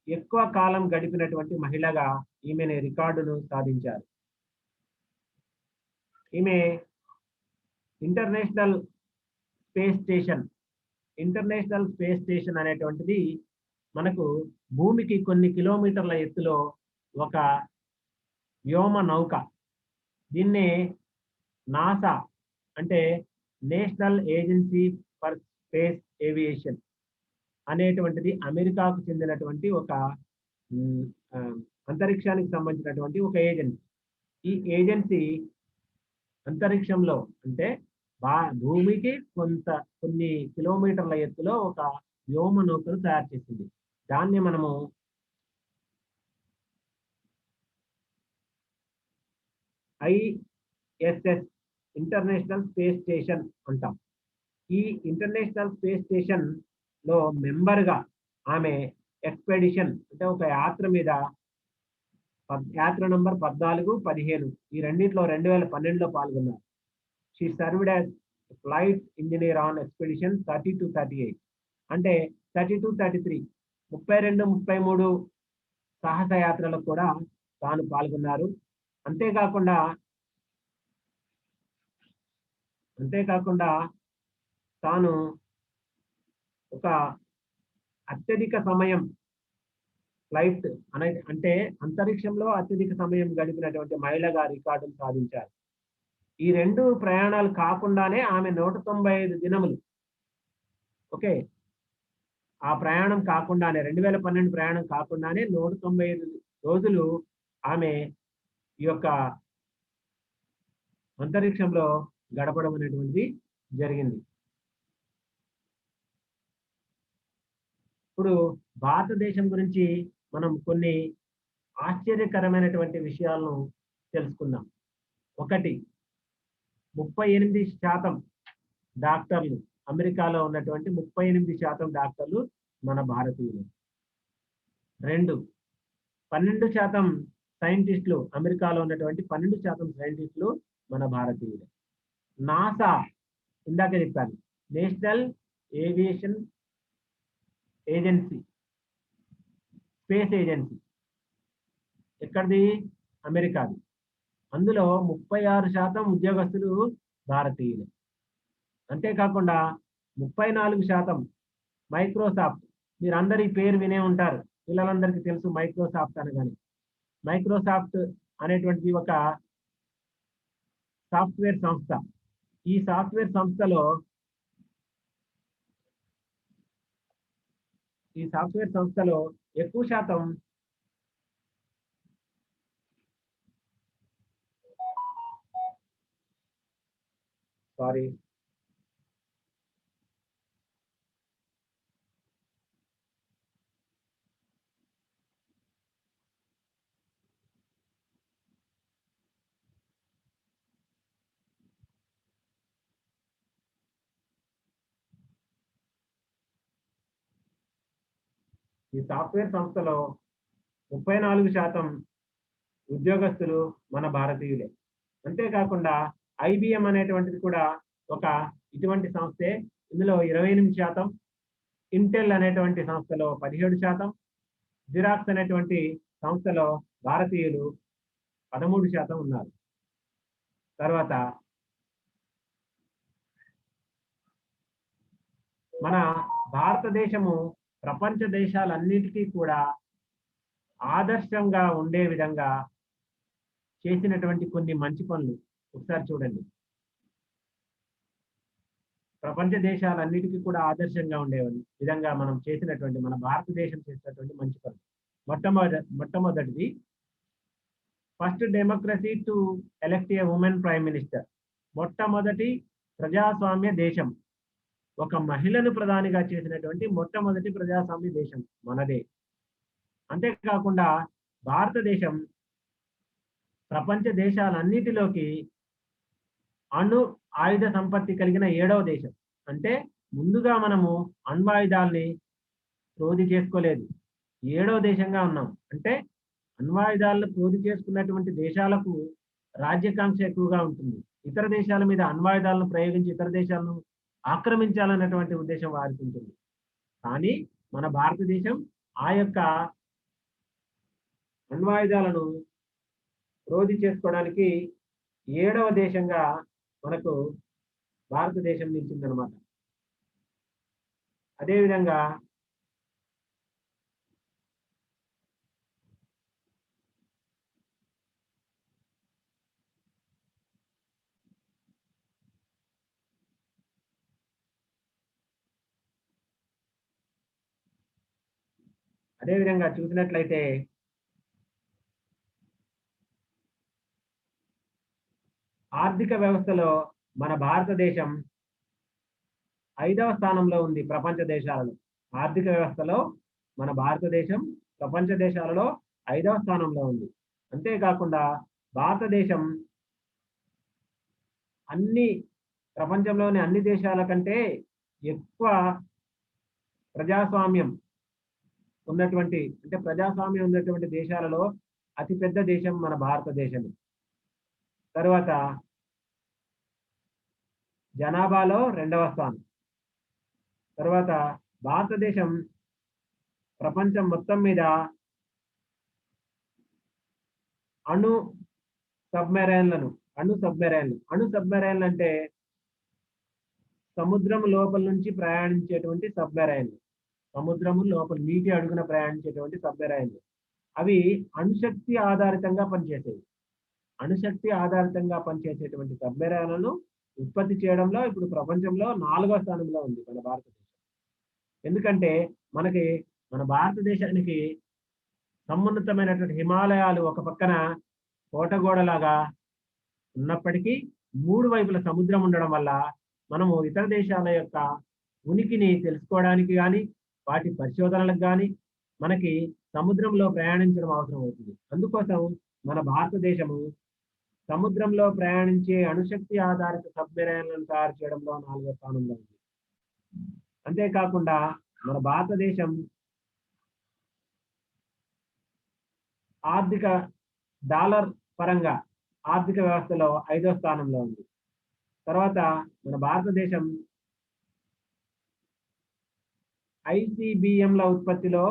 ఎక్కువ కాలం గడిపినటువంటి మహిళగా ఈమెని రికార్డును సాధించారు. ఈమె ఇంటర్నేషనల్ స్పేస్ స్టేషన్ అనేటువంటిది మనకు భూమికి కొన్ని కిలోమీటర్ల ఎత్తులో ఒక వ్యోమ నౌక. దీన్నే నాసా అంటే national agency for space aviation అనేటువంటిది అమెరికాకు చెందినటువంటి ఒక అంతరిక్షానికి సంబంధించినటువంటి ఒక ఏజెన్సీ. ఈ ఏజెన్సీ అంతరిక్షంలో అంటే భూమికి కొన్ని కిలోమీటర్ల ఎత్తులో ఒక వ్యోమ నౌకను తయారు చేసింది. దాన్ని మనము ISS ఇంటర్నేషనల్ స్పేస్ స్టేషన్ అంటాం. ఈ ఇంటర్నేషనల్ స్పేస్ స్టేషన్ లో మెంబర్ గా ఆమె ఎక్స్పెడిషన్ అంటే ఒక యాత్ర మీద యాత్ర నంబర్ 14, 15 ఈ రెండిట్లో 2012లో పాల్గొన్నారు. She served as flight engineer on expedition 30-38 అంటే 32-33 32, 33 సాహస యాత్రలకు కూడా తాను పాల్గొన్నారు. అంతేకాకుండా తాను ఒక అత్యధిక సమయం ఫ్లైట్ అంటే అంతరిక్షంలో అత్యధిక సమయం గడిపినటువంటి మహిళగా రికార్డును సాధించారు. ఈ రెండు ప్రయాణాలు కాకుండానే ఆమె 195 దినములు ఓకే ఆ ప్రయాణం కాకుండానే 2012 ప్రయాణం కాకుండానే 195 రోజులు ఆమె ఈ యొక్క అంతరిక్షంలో గడపడం అనేటువంటిది జరిగింది. ఇప్పుడు భారతదేశం గురించి మనం కొన్ని ఆశ్చర్యకరమైనటువంటి విషయాలను తెలుసుకుందాం. ఒకటి, 38% డాక్టర్లు అమెరికాలో ఉన్నటువంటి 38% డాక్టర్లు మన భారతీయులు. 2, 12% సైంటిస్టులు అమెరికాలో ఉన్నటువంటి 12% సైంటిస్టులు మన భారతీయులు. నాసా ఇందాక చెప్పాను, national aviation agency space agency ఎక్కడిది? అమెరికాది. అందులో 36% ఉద్యోగస్తులు భారతీయులు. అంతేకాకుండా 34% మైక్రోసాఫ్ట్. మీరందరూ ఈ పేరు వినే ఉంటారు, పిల్లలందరికీ తెలుసు మైక్రోసాఫ్ట్ అనగానే. మైక్రోసాఫ్ట్ అనేటువంటిది ఒక సాఫ్ట్వేర్ సంస్థ. ఈ సాఫ్ట్వేర్ సంస్థలో ఎక్కువ శాతం సారీ ఈ సాఫ్ట్వేర్ సంస్థలో 34% ఉద్యోగస్తులు మన భారతీయులే. అంతేకాకుండా ఐబిఎం అనేటువంటిది కూడా ఒక ఇటువంటి సంస్థే. ఇందులో 28%, ఇంటెల్ అనేటువంటి సంస్థలో 17%, జిరాక్స్ అనేటువంటి సంస్థలో భారతీయులు 13% ఉన్నారు. తర్వాత మన భారతదేశము ప్రపంచ దేశాలన్నిటికీ కూడా ఆదర్శంగా ఉండే విధంగా చేసినటువంటి కొన్ని మంచి పనులు ఒకసారి చూడండి. ప్రపంచ దేశాలన్నిటికీ కూడా ఆదర్శంగా ఉండే విధంగా మనం చేసినటువంటి, మన భారతదేశం చేసినటువంటి మంచి పనులు. మొట్టమొదటిది, first democracy to elect A women prime minister. మొట్టమొదటి ప్రజాస్వామ్య దేశం, ఒక మహిళను ప్రధానిగా చేసినటువంటి మొట్టమొదటి ప్రజాస్వామ్య దేశం మనదే. అంతేకాకుండా భారతదేశం ప్రపంచ దేశాలన్నిటిలోకి అణు ఆయుధ సంపత్తి కలిగిన 7వ దేశం. అంటే ముందుగా మనము అణ్వాయుధాలని ప్రోధి చేసుకోలేదు, 7వ దేశంగా ఉన్నాం. అంటే అణ్వాయుధాలను ప్రోధి చేసుకున్నటువంటి దేశాలకు రాజ్యాకాంక్ష ఎక్కువగా ఉంటుంది. ఇతర దేశాల మీద అణ్వాయుధాలను ప్రయోగించి ఇతర దేశాలను ఆక్రమించాలన్నటువంటి ఉద్దేశం వారికి ఉంటుంది. కానీ మన భారతదేశం ఆ యొక్క అణ్వాయుధాలను ప్రోధి చేసుకోవడానికి 7వ దేశంగా మనకు భారతదేశం నిలిచిందనమాట. అదేవిధంగా చూసినట్లయితే ఆర్థిక వ్యవస్థలో మన భారతదేశం 5వ స్థానంలో ఉంది ప్రపంచ దేశాలలో. ఆర్థిక వ్యవస్థలో మన భారతదేశం ప్రపంచ దేశాలలో 5వ స్థానంలో ఉంది. అంతేకాకుండా భారతదేశం ప్రపంచంలోని అన్ని దేశాల కంటే ఎక్కువ ప్రజాస్వామ్యం ఉన్నటువంటి దేశాలలో అతిపెద్ద దేశం మన భారతదేశం. తర్వాత జనాభాలో 2వ స్థానం. తర్వాత భారతదేశం ప్రపంచం మొత్తం మీద అణు సబ్మెరైన్లు అంటే సముద్రం లోపల నుంచి ప్రయాణించేటువంటి సబ్మెరైన్లు, సముద్రము లోపల నీటి అడుగున ప్రయాణించేటువంటి సబ్మెరైన్లు. అవి అణుశక్తి ఆధారితంగా పనిచేసేటువంటి సబ్మెరైన్లను ఉత్పత్తి చేయడంలో ఇప్పుడు ప్రపంచంలో 4వ స్థానంలో ఉంది మన భారతదేశం. ఎందుకంటే మన భారతదేశానికి సమున్నతమైనటువంటి హిమాలయాలు ఒక పక్కన కోటగోడలాగా ఉన్నప్పటికీ 3 వైపుల సముద్రం ఉండడం వల్ల మనము ఇతర దేశాల యొక్క ఉనికిని తెలుసుకోవడానికి కానీ వాటి పరిశోధనలకు కానీ మనకి సముద్రంలో ప్రయాణించడం అవసరం అవుతుంది. అందుకోసం మన భారతదేశము సముద్రంలో ప్రయాణించే అణుశక్తి ఆధారిత సబ్మెరైన్లను తయారు చేయడంలో 4వ స్థానంలో ఉంది. అంతేకాకుండా మన భారతదేశం డాలర్ పరంగా ఆర్థిక వ్యవస్థలో 5వ స్థానంలో ఉంది. తర్వాత మన భారతదేశం ఐసిబిఎంల ఉత్పత్తిలో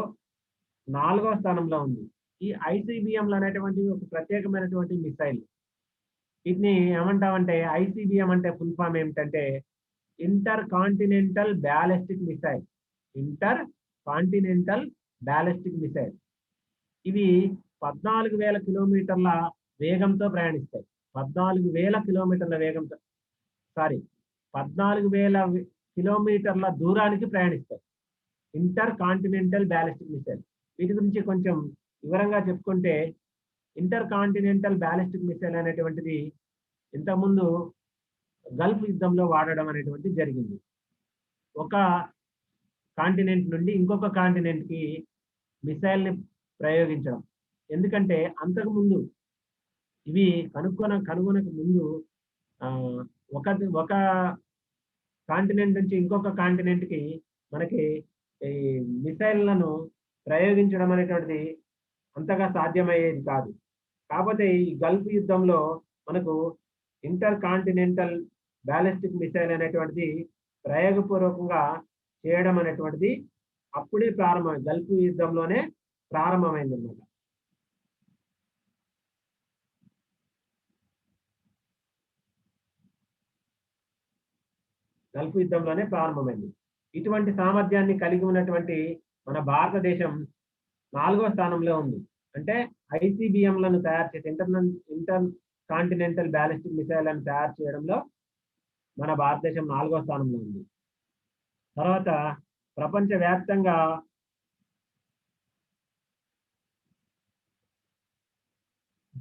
4వ స్థానంలో ఉంది. ఈ ఐసిబిఎంలు అనేటువంటివి ఒక ప్రత్యేకమైనటువంటి మిసైల్. వీటిని ఏమంటామంటే ఐసిబిఎం అంటే ఫుల్ ఫామ్ ఏమిటంటే ఇంటర్ కాంటినెంటల్ బ్యాలిస్టిక్ మిసైల్. ఇవి 14,000 కిలోమీటర్ల వేగంతో ప్రయాణిస్తాయి. 14,000 కిలోమీటర్ల వేగంతో, సారీ 14,000 కిలోమీటర్ల దూరానికి ప్రయాణిస్తాయి. Intercontinental ballistic missile. వీటి గురించి కొంచెం వివరంగా చెప్పుకుంటే, ఇంటర్ కాంటినెంటల్ బ్యాలిస్టిక్ మిసైల్ అనేటువంటిది ఇంతకుముందు గల్ఫ్ యుద్ధంలో వాడడం అనేటువంటిది జరిగింది. ఒక కాంటినెంట్ నుండి ఇంకొక కాంటినెంట్ కి మిసైల్ ని ప్రయోగించడం. ఎందుకంటే అంతకుముందు ఇవి కనుగొనక ముందు ఒక కాంటినెంట్ నుంచి ఇంకొక కాంటినెంట్ కి మనకి ఈ మిసైల్లను ప్రయోగించడం అనేటువంటిది అంతగా సాధ్యమయ్యేది కాదు. కాకపోతే ఈ గల్ఫ్ యుద్ధంలో మనకు ఇంటర్ కాంటినెంటల్ బ్యాలిస్టిక్ మిసైల్ అనేటువంటిది ప్రయోగపూర్వకంగా చేయడం అనేటువంటిది అప్పుడే ప్రారంభమైంది. గల్ఫ్ యుద్ధంలోనే ప్రారంభమైంది అన్నమాట. గల్ఫ్ యుద్ధంలోనే ప్రారంభమైంది. ఇటువంటి సామర్థ్యాన్ని కలిగి ఉన్నటువంటి మన భారతదేశం 4వ స్థానంలో ఉంది. అంటే ఐసిబిఎంలను తయారు చేసే ఇంటర్ కాంటినెంటల్ బ్యాలిస్టిక్ మిసైల్లను తయారు చేయడంలో మన భారతదేశం 4వ స్థానంలో ఉంది. తర్వాత ప్రపంచవ్యాప్తంగా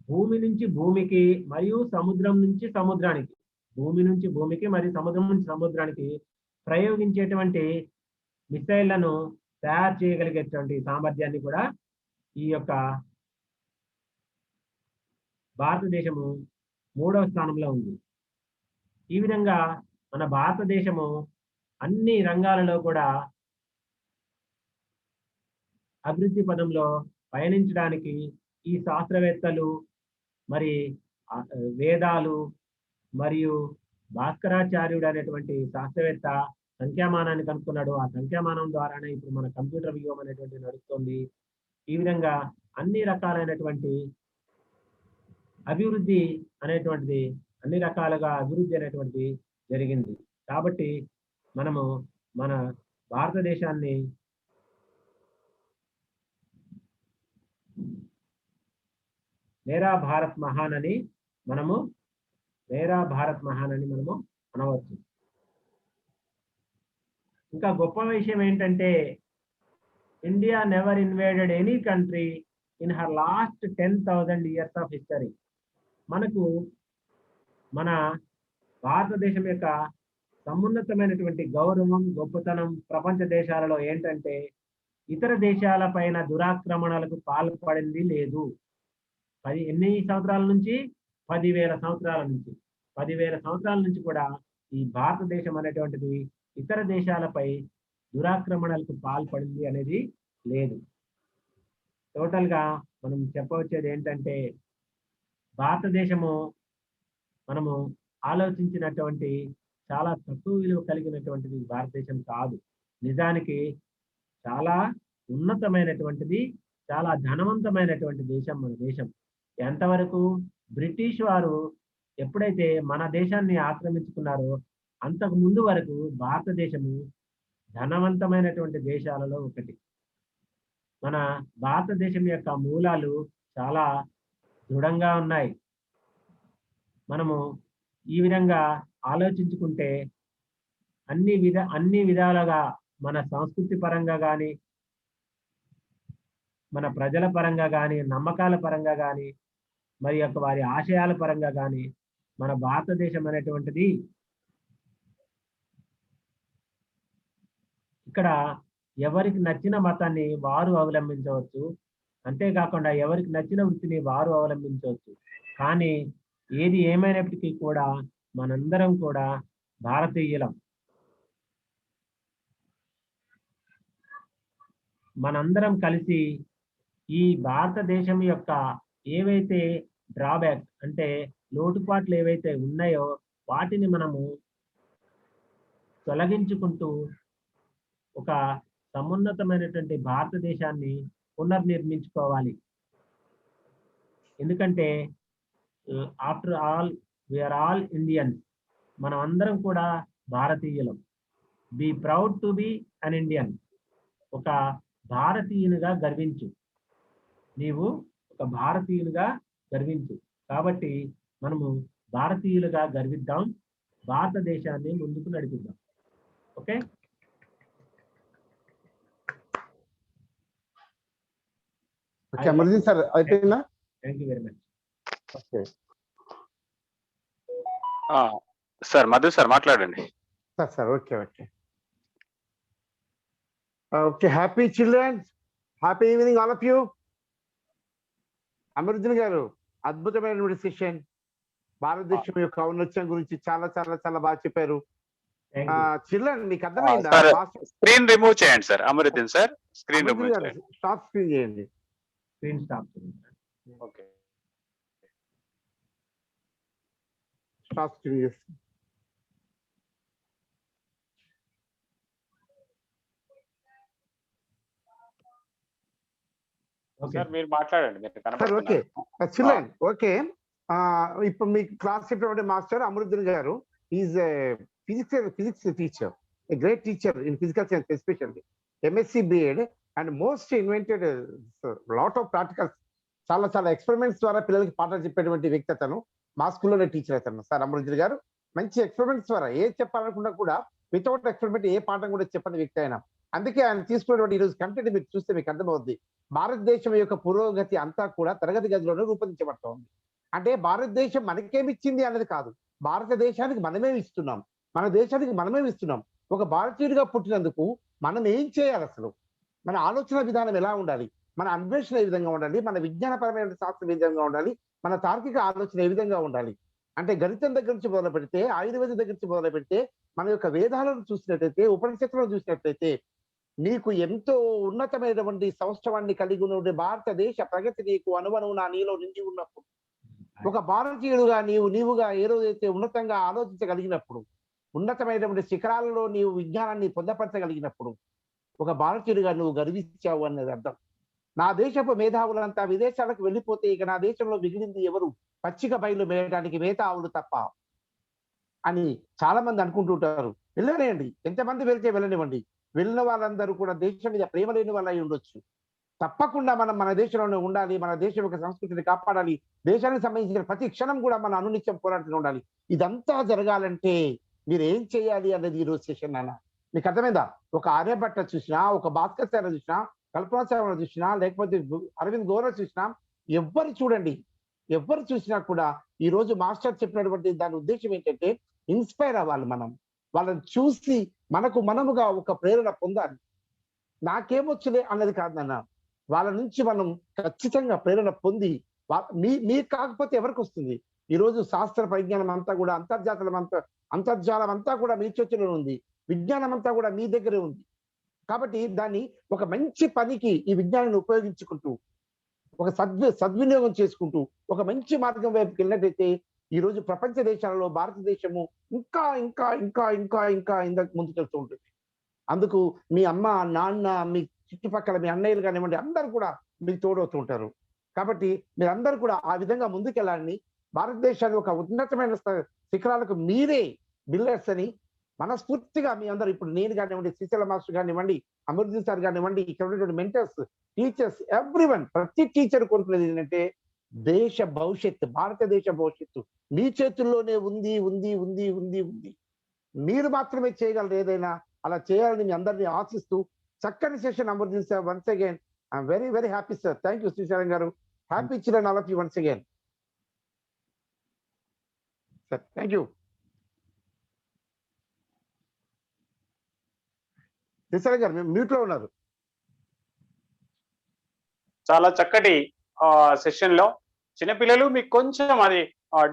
భూమి నుంచి భూమికి మరియు సముద్రం నుంచి సముద్రానికి, భూమి నుంచి భూమికి మరియు సముద్రం నుంచి సముద్రానికి ప్రయోగించేటువంటి మిసైళ్లను తయారు చేయగలిగేటువంటి సామర్థ్యాన్ని కూడా ఈ యొక్క భారతదేశము 3వ స్థానంలో ఉంది. ఈ విధంగా మన భారతదేశము అన్ని రంగాలలో కూడా అభివృద్ధి పదంలో పయనించడానికి ఈ శాస్త్రవేత్తలు, మరి వేదాలు, మరియు భాస్కరాచార్యుడు అనేటువంటి శాస్త్రవేత్త సంఖ్యామానాన్ని కనుక్కున్నాడు. ఆ సంఖ్యామానం ద్వారానే ఇప్పుడు మన కంప్యూటర్ యుగం అనేటువంటి నడుస్తుంది. ఈ విధంగా అన్ని రకాలైనటువంటి అభివృద్ధి అనేటువంటిది, అన్ని రకాలుగా అభివృద్ధి అనేటువంటిది జరిగింది. కాబట్టి మనము మన భారతదేశాన్ని మేరా భారత్ మహాన్ అని మనము అనవచ్చు. ఇంకా గొప్ప విషయం ఏంటంటే, India never invaded any country in her last 10,000 years of history. మనకు మన భారతదేశం యొక్క సమున్నతమైనటువంటి గౌరవం, గొప్పతనం ప్రపంచ దేశాలలో ఏంటంటే, ఇతర దేశాల పైన దురాక్రమణలకు పాల్పడింది లేదు. ఎన్ని సంవత్సరాల నుంచి? 10,000 సంవత్సరాల నుంచి. 10,000 సంవత్సరాల నుంచి కూడా ఈ భారతదేశం అనేటువంటిది ఇతర దేశాలపై దురాక్రమణలకు పాల్పడింది అనేది లేదు. టోటల్ గా మనం చెప్పవచ్చేది ఏంటంటే, భారతదేశము మనము ఆలోచించినటువంటి చాలా తక్కువ విలువ కలిగినటువంటిది భారతదేశం కాదు. నిజానికి చాలా ఉన్నతమైనటువంటిది, చాలా ధనవంతమైనటువంటి దేశం మన దేశం. ఎంతవరకు బ్రిటిష్ వారు ఎప్పుడైతే మన దేశాన్ని ఆక్రమించుకున్నారో అంతకు ముందు వరకు భారతదేశము ధనవంతమైనటువంటి దేశాలలో ఒకటి. మన భారతదేశం యొక్క మూలాలు చాలా దృఢంగా ఉన్నాయి. మనము ఈ విధంగా ఆలోచించుకుంటే అన్ని విధాలుగా మన సంస్కృతి పరంగా కానీ, మన ప్రజల పరంగా కానీ, నమ్మకాల పరంగా కానీ, మరి యొక్క వారి ఆశయాల పరంగా కానీ మన భారతదేశం అనేటువంటిది ఇక్కడ ఎవరికి నచ్చిన మతాన్ని వారు అవలంబించవచ్చు. అంతేకాకుండా ఎవరికి నచ్చిన వృత్తిని వారు అవలంబించవచ్చు. కానీ ఏది ఏమైనప్పటికీ కూడా మనందరం కూడా భారతీయులం. మనందరం కలిసి ఈ భారతదేశం యొక్క ఏవైతే డ్రాబ్యాక్ అంటే లోటుపాట్లు ఏవైతే ఉన్నాయో వాటిని మనము తొలగించుకుంటూ ఒక సమున్నతమైనటువంటి భారతదేశాన్ని పునర్నిర్మించుకోవాలి. ఎందుకంటే after all we are all Indians. మనం అందరం కూడా భారతీయులం. Be proud to be an Indian. ఒక భారతీయునిగా గర్వించు. నీవు ఒక భారతీయులుగా గర్వించు. కాబట్టి మనము భారతీయులుగా గర్విద్దాం, భారతదేశాన్ని ముందుకు నడిపిద్దాం. ఓకే, ఓకే అమర్దీన్ సార్ అయిపోయిందా? Thank you very much. Okay sir Madhu sir మాట్లాడండి. Sir okay okay okay. Happy children's, happy evening all of you. Amaruddin గారు అద్భుతమైనటువంటి సెషన్, భారతదేశం యొక్క ఔన్నత్యం గురించి చాలా చాలా చాలా బాగా చెప్పారు. చిల్డ్రన్ మీకు అర్థమైందా? స్క్రీన్ రిమూవ్ చేయండి sir. Amaruddin sir screen remove చేయండి. స్టాప్ స్క్రీన్ చేయండి. స్క్రీన్ స్టాప్ చేయండి. ఓకే, స్టాప్ స్క్రీన్ చేసి సార్ మీరు మాట్లాడండి. మీరు సార్ ఓకే చిల్డ్రన్ ఓకే. ఇప్పుడు మీకు క్లాస్ చెప్పినటువంటి మాస్టర్ అమరుద్దీన్ గారు is physics teacher, a great teacher in physical science, especially MSc BEd and most invented lot of practicals, చాలా చాలా ఎక్స్పెరిమెంట్స్ ద్వారా పిల్లలకి పాఠాలు చెప్పేటువంటి వ్యక్తి అతను. మా స్కూల్లోనే టీచర్ అవుతాను సార్ అమరుద్దీన్ గారు. మంచి ఎక్స్పెరిమెంట్స్ ద్వారా ఏ చెప్పాలనుకున్నా కూడా వితౌట్ ఎక్స్పెరిమెంట్ ఏ పాఠం కూడా చెప్పని వ్యక్తి అయినా. అందుకే ఆయన తీసుకున్నటువంటి ఈరోజు కంటెంట్ మీరు చూస్తే మీకు అర్థమవుద్ది. భారతదేశం యొక్క పురోగతి అంతా కూడా తరగతి గదిలోనే రూపొందించబడుతోంది. అంటే భారతదేశం మనకేమిచ్చింది అన్నది కాదు, భారతదేశానికి మనమే ఇస్తున్నాం, మన దేశానికి మనమే ఇస్తున్నాం. ఒక భారతీయుడిగా పుట్టినందుకు మనం ఏం చేయాలి, అసలు మన ఆలోచన విధానం ఎలా ఉండాలి, మన అన్వేషణ ఏ విధంగా ఉండాలి, మన విజ్ఞానపరమైన శాస్త్రం ఏ విధంగా ఉండాలి, మన తార్కిక ఆలోచన ఏ విధంగా ఉండాలి. అంటే గణితం దగ్గర నుంచి మొదలు పెడితే, ఆయుర్వేదం దగ్గర నుంచి మొదలు పెడితే, మన యొక్క వేదాలను చూసినట్టయితే, ఉపనిషత్తులను చూసినట్లయితే నీకు ఎంతో ఉన్నతమైనటువంటి సంవత్సరాన్ని కలిగి ఉన్న భారతదేశ ప్రగతి నీకు అనువనువున నీలో నిండి ఉన్నప్పుడు, ఒక భారతీయుడుగా నీవుగా ఏ రోజైతే ఉన్నతంగా ఆలోచించగలిగినప్పుడు, ఉన్నతమైనటువంటి శిఖరాలలో నీవు విజ్ఞానాన్ని పొందపరచగలిగినప్పుడు, ఒక భారతీయుడిగా నువ్వు గర్వించావు అన్నది అర్థం. నా దేశపు మేధావులంతా విదేశాలకు వెళ్ళిపోతే ఇక నా దేశంలో మిగిలింది ఎవరు, పచ్చిక బయలు మేయడానికి మేధావులు తప్ప అని చాలా మంది అనుకుంటుంటారు. వెళ్ళలేండి, ఎంతమంది వెళ్తే వెళ్ళనివ్వండి. వెళ్ళిన వాళ్ళందరూ కూడా దేశం మీద ప్రేమ లేని వాళ్ళు అయి ఉండొచ్చు. తప్పకుండా మనం మన దేశంలోనే ఉండాలి, మన దేశం యొక్క సంస్కృతిని కాపాడాలి, దేశానికి సంబంధించిన ప్రతి క్షణం కూడా మన అనునిత్యం పోరాటంలో ఉండాలి. ఇదంతా జరగాలంటే మీరు ఏం చేయాలి అన్నది ఈ రోజు సెషన్ అన్న. మీకు అర్థమైందా? ఒక ఆర్యభట్ట చూసినా, ఒక భాస్కర్ సార్ చూసినా, కల్పనా చావ్లా చూసినా, లేకపోతే అరవింద్ గోరా చూసినా, ఎవ్వరు చూడండి, ఎవ్వరు చూసినా కూడా ఈ రోజు మాస్టర్ చెప్పినటువంటి దాని ఉద్దేశం ఏంటంటే ఇన్స్పైర్ అవ్వాలి. మనం వాళ్ళని చూసి మనముగా ఒక ప్రేరణ పొందాలి. నాకేమొచ్చులే అన్నది కాదన్న, వాళ్ళ నుంచి మనం ఖచ్చితంగా ప్రేరణ పొంది మీకు కాకపోతే ఎవరికి వస్తుంది? ఈ రోజు శాస్త్ర పరిజ్ఞానం అంతా కూడా అంతర్జాలం అంతా కూడా మీ చేతిలో ఉంది, విజ్ఞానం అంతా కూడా మీ దగ్గరే ఉంది. కాబట్టి దాన్ని ఒక మంచి పనికి ఈ విజ్ఞానాన్ని ఉపయోగించుకుంటూ, ఒక సద్వినియోగం చేసుకుంటూ ఒక మంచి మార్గం వైపుకి వెళ్ళినట్టయితే ఈ రోజు ప్రపంచ దేశాలలో భారతదేశము ఇంకా ఇంకా ఇంకా ఇంకా ఇంకా ఇంతకు ముందుకెళ్తూ ఉంటుంది. అందుకు మీ అమ్మ, నాన్న, మీ చుట్టుపక్కల మీ అన్నయ్యలు కానివ్వండి, అందరూ కూడా మీకు తోడవుతూ ఉంటారు. కాబట్టి మీరందరూ కూడా ఆ విధంగా ముందుకెళ్ళాలని, భారతదేశాన్ని ఒక ఉన్నతమైన శిఖరాలకు మీరే బిల్డర్స్ అని మనస్ఫూర్తిగా మీ అందరూ, ఇప్పుడు నేను కానివ్వండి, శ్రీశైల మాస్టర్ కానివ్వండి, అమరుద్దీన్ సార్ కానివ్వండి, ఇక్కడ ఉన్నటువంటి మెంటర్స్, టీచర్స్, ఎవ్రీవన్, ప్రతి టీచర్ కోరుకునేది ఏంటంటే దేశ భవిష్యత్తు, భారతదేశ భవిష్యత్తు మీ చేతుల్లోనే ఉంది ఉంది ఉంది ఉంది ఉంది మీరు మాత్రమే చేయగలరు ఏదైనా. అలా చేయాలని మీ అందరినీ ఆశిస్తూ చక్కని session Amaruddin sir. Once again I'm very very happy sir. Thank you Srisailam గారు. Happy children all of you once again sir. Thank you. Srisailam గారు మీరు మ్యూట్ లో ఉన్నారు. చాలా చక్కటి సెషన్ లో చిన్నపిల్లలు మీకు కొంచెం అది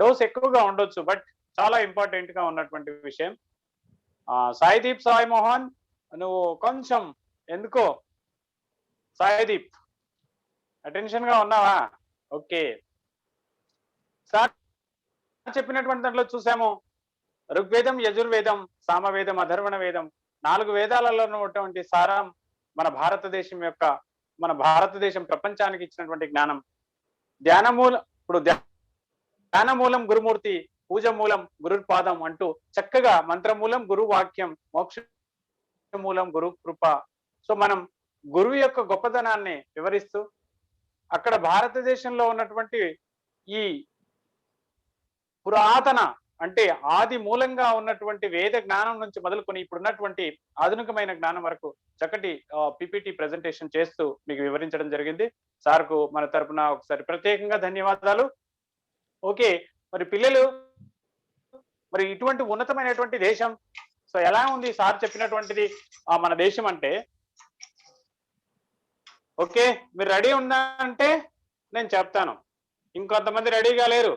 డోస్ ఎక్కువగా ఉండొచ్చు, బట్ చాలా ఇంపార్టెంట్ గా ఉన్నటువంటి విషయం. సాయిదీప్, సాయి మోహన్, నువ్వు కొంచెం ఎందుకో సాయిదీప్ అటెన్షన్ గా ఉన్నావా? ఓకే సార్ చెప్పినటువంటి దాంట్లో చూసాము, ఋగ్వేదం, యజుర్వేదం, సామవేదం, అధర్వణ వేదం, 4 వేదాలలో ఉన్నటువంటి సారం మన భారతదేశం ప్రపంచానికి ఇచ్చినటువంటి జ్ఞానం. ధ్యానమూలం గురుమూర్తి, పూజ మూలం గురుపాదం అంటూ చక్కగా మంత్రమూలం గురు వాక్యం, మోక్ష మూలం గురు కృప. సో మనం గురువు యొక్క గొప్పతనాన్ని వివరిస్తూ అక్కడ భారతదేశంలో ఉన్నటువంటి ఈ పురాతన అంటే ఆది మూలంగా ఉన్నటువంటి వేద జ్ఞానం నుంచి మొదలుకొని ఇప్పుడున్నటువంటి ఆధునికమైన జ్ఞానం వరకు చక్కటి పిపిటి ప్రెజెంటేషన్ చేస్తూ మీకు వివరించడం జరిగింది. సార్కు మన తరపున ఒకసారి ప్రత్యేకంగా ధన్యవాదాలు. ఓకే, మరి పిల్లలు, మరి ఇటువంటి ఉన్నతమైనటువంటి దేశం, సో ఎలా ఉంది సార్ చెప్పినటువంటిది మన దేశం అంటే? ఓకే, మీరు రెడీ ఉందా అంటే నేను చెప్తాను. ఇంకొంతమంది రెడీగా లేరు.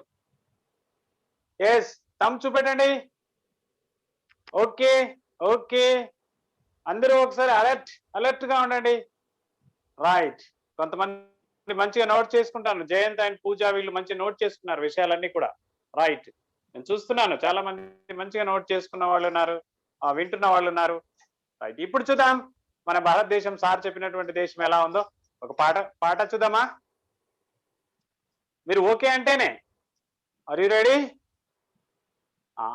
ఎస్, తమ్ చూపెట్టండి. ఓకే ఓకే, అందరూ ఒకసారి అలర్ట్ గా ఉండండి. రైట్, కొంతమంది మంచిగా నోట్ చేసుకుంటాను. జయంత్ అండ్ పూజ వీళ్ళు మంచి నోట్ చేసుకున్నారు విషయాలన్నీ కూడా. రైట్, నేను చూస్తున్నాను చాలా మంది మంచిగా నోట్ చేసుకున్న వాళ్ళు ఉన్నారు, వింటున్న వాళ్ళు ఉన్నారు. రైట్, ఇప్పుడు చూద్దాం మన భారతదేశం సార్ చెప్పినటువంటి దేశం ఎలా ఉందో. ఒక పాట చూద్దామా? మీరు ఓకే అంటేనే. Are you ready?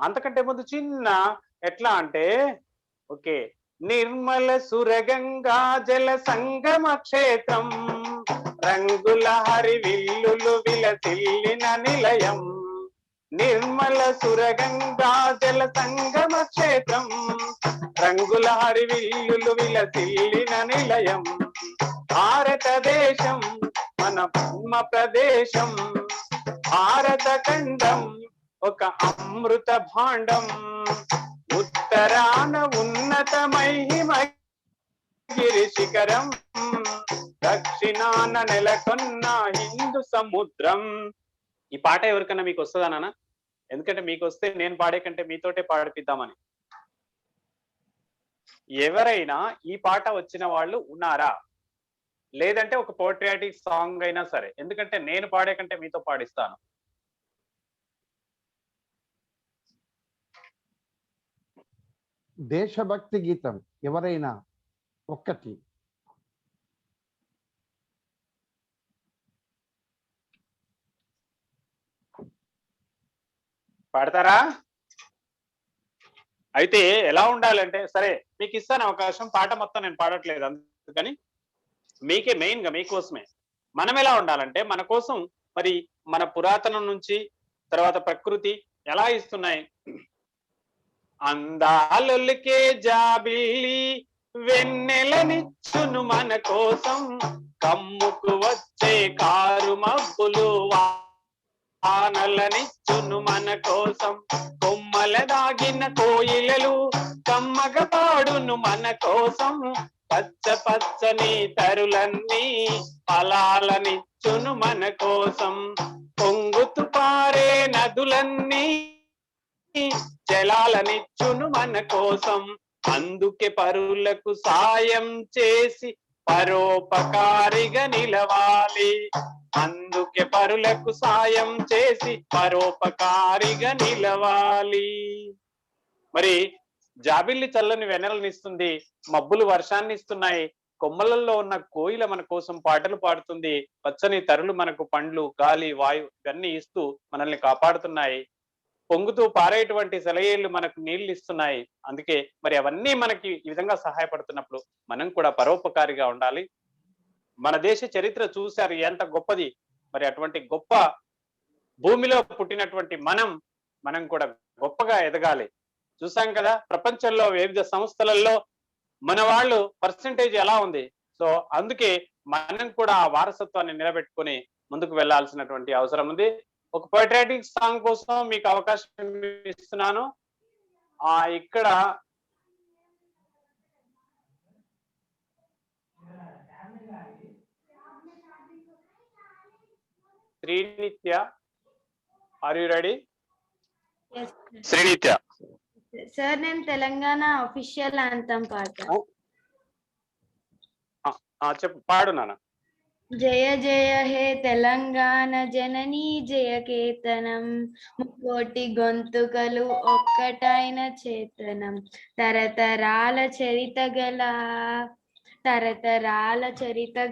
అంతకంటే ముందు చిన్న ఎట్లా అంటే, ఓకే, నిర్మల సురగంగా జల సంగమ క్షేత్రం, రంగుల హరివిల్లులు విలసిల్లిన నిలయం. నిర్మల సురగంగా జల సంగమ క్షేత్రం, రంగుల హరివిల్లులు విలసిల్లిన నిలయం. భారతదేశం మన బ్రహ్మ ప్రదేశం, భారత ఖండం ఒక అమృత భాండం. ఉత్తరాన ఉన్నత మహిమగిరి శిఖరం, దక్షిణాన నెలకొన్న హిందూ సముద్రం. ఈ పాట ఎవరికన్నా మీకు వస్తుందా నాన్న? ఎందుకంటే మీకు వస్తే నేను పాడే కంటే మీతోటే పాడిపిద్దామని. ఎవరైనా ఈ పాట వచ్చిన వాళ్ళు ఉన్నారా? లేదంటే ఒక పోట్రియాటిక్ సాంగ్ అయినా సరే, ఎందుకంటే నేను పాడే కంటే మీతో పాడిస్తాను. దేశభక్తి గీతం ఎవరైనా ఒక్కటి. పాడతారా? అయితే ఎలా ఉండాలంటే, సరే మీకు ఇస్తాను అవకాశం. పాట మొత్తం నేను పాడట్లేదు, అందుకని మీకే మెయిన్ గా మీకోసమే. మనం ఎలా ఉండాలంటే, మన కోసం మరి మన పురాతనం నుంచి తర్వాత ప్రకృతి ఎలా ఇస్తున్నాయి. అందాలొలికే జాబిల్లి వెన్నెలనిచ్చును మన కోసం, కమ్ముకు వచ్చే కారు మబ్బులు వానలనిచ్చును మన కోసం. కొమ్మల దాగిన కోయిలలు కమ్మగ పాడును మన కోసం, పచ్చ పచ్చని తరులన్నీ ఫలాలనిచ్చును మన కోసం. పొంగుతూ పారే నదులన్నీ జలాలనిచ్చును మన కోసం. అందుకే పరులకు సాయం చేసి పరోపకారిగా నిలవాలి. అందుకే పరులకు సాయం చేసి పరోపకారిగా నిలవాలి. మరి జాబిల్లి చల్లని వెన్నెలనిస్తుంది, మబ్బులు వర్షాన్ని ఇస్తున్నాయి, కొమ్మలలో ఉన్న కోయిల మన కోసం పాటలు పాడుతుంది, పచ్చని తరులు మనకు పండ్లు, గాలి, వాయు ఇవన్నీ ఇస్తూ మనల్ని కాపాడుతున్నాయి. పొంగుతూ పారేటువంటి సెలయేళ్లు మనకు నీళ్లు ఇస్తున్నాయి. అందుకే మరి అవన్నీ మనకి ఈ విధంగా సహాయపడుతున్నప్పుడు మనం కూడా పరోపకారిగా ఉండాలి. మన దేశ చరిత్ర చూశారు ఎంత గొప్పది. మరి అటువంటి గొప్ప భూమిలో పుట్టినటువంటి మనం కూడా గొప్పగా ఎదగాలి. చూసాం కదా ప్రపంచంలో వివిధ సంస్థలలో మన వాళ్ళు పర్సంటేజ్ ఎలా ఉంది. సో అందుకే మనం కూడా ఆ వారసత్వాన్ని నిలబెట్టుకొని ముందుకు వెళ్లాల్సినటువంటి అవసరం ఉంది. ఒక పోయిట్రాటిక్ సాంగ్ కోసం మీకు అవకాశం ఇస్తున్నాను. ఇక్కడ Srinithya, are you ready? Srinithya sir, నేను తెలంగాణ ఆఫీషియల్ యాంథమ్ పాడతా. చెప్పు, పాడు నాన్న. జయ జయ హే తెలంగాణ జననీ జయ కేతనం, ముక్కోటి గొంతుకలు ఒక్కటైన చేతనం, తరతరాల చరిత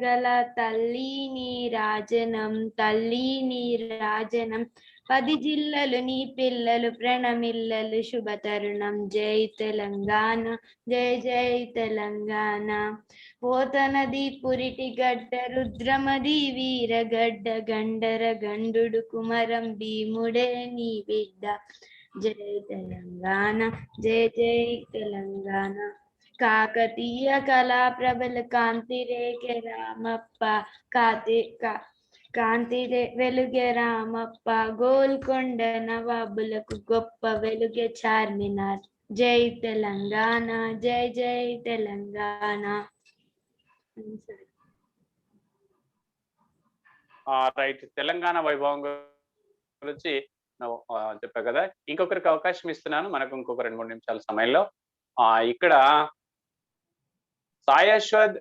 గల తల్లి నీ రాజనం, తల్లి నీ రాజనం, 10 జిల్లలు నీ పిల్లలు ప్రణమిల్లలు శుభ తరుణం జై తెలంగాణ జై జై తెలంగాణ పోతనది పురిటి గడ్డ రుద్రమది వీరగడ్డ గండర గండుడు కుమరం భీముడే నీ బిడ్డ జై తెలంగాణ జై జై తెలంగాణ కాకతీయ కళా ప్రబల కాంతి రేఖ రామప్ప కాంతి వెలుగే రామప్ప గోల్కొండ నవాబులకు గొప్ప వెలుగే చార్మినార్ జై తెలంగాణ జై జై తెలంగాణ. రైట్, తెలంగాణ వైభవం గురించి చెప్పా కదా. ఇంకొకరికి అవకాశం ఇస్తున్నాను, మనకు ఇంకొక 2-3 నిమిషాల సమయంలో. ఇక్కడ Sai Ashwath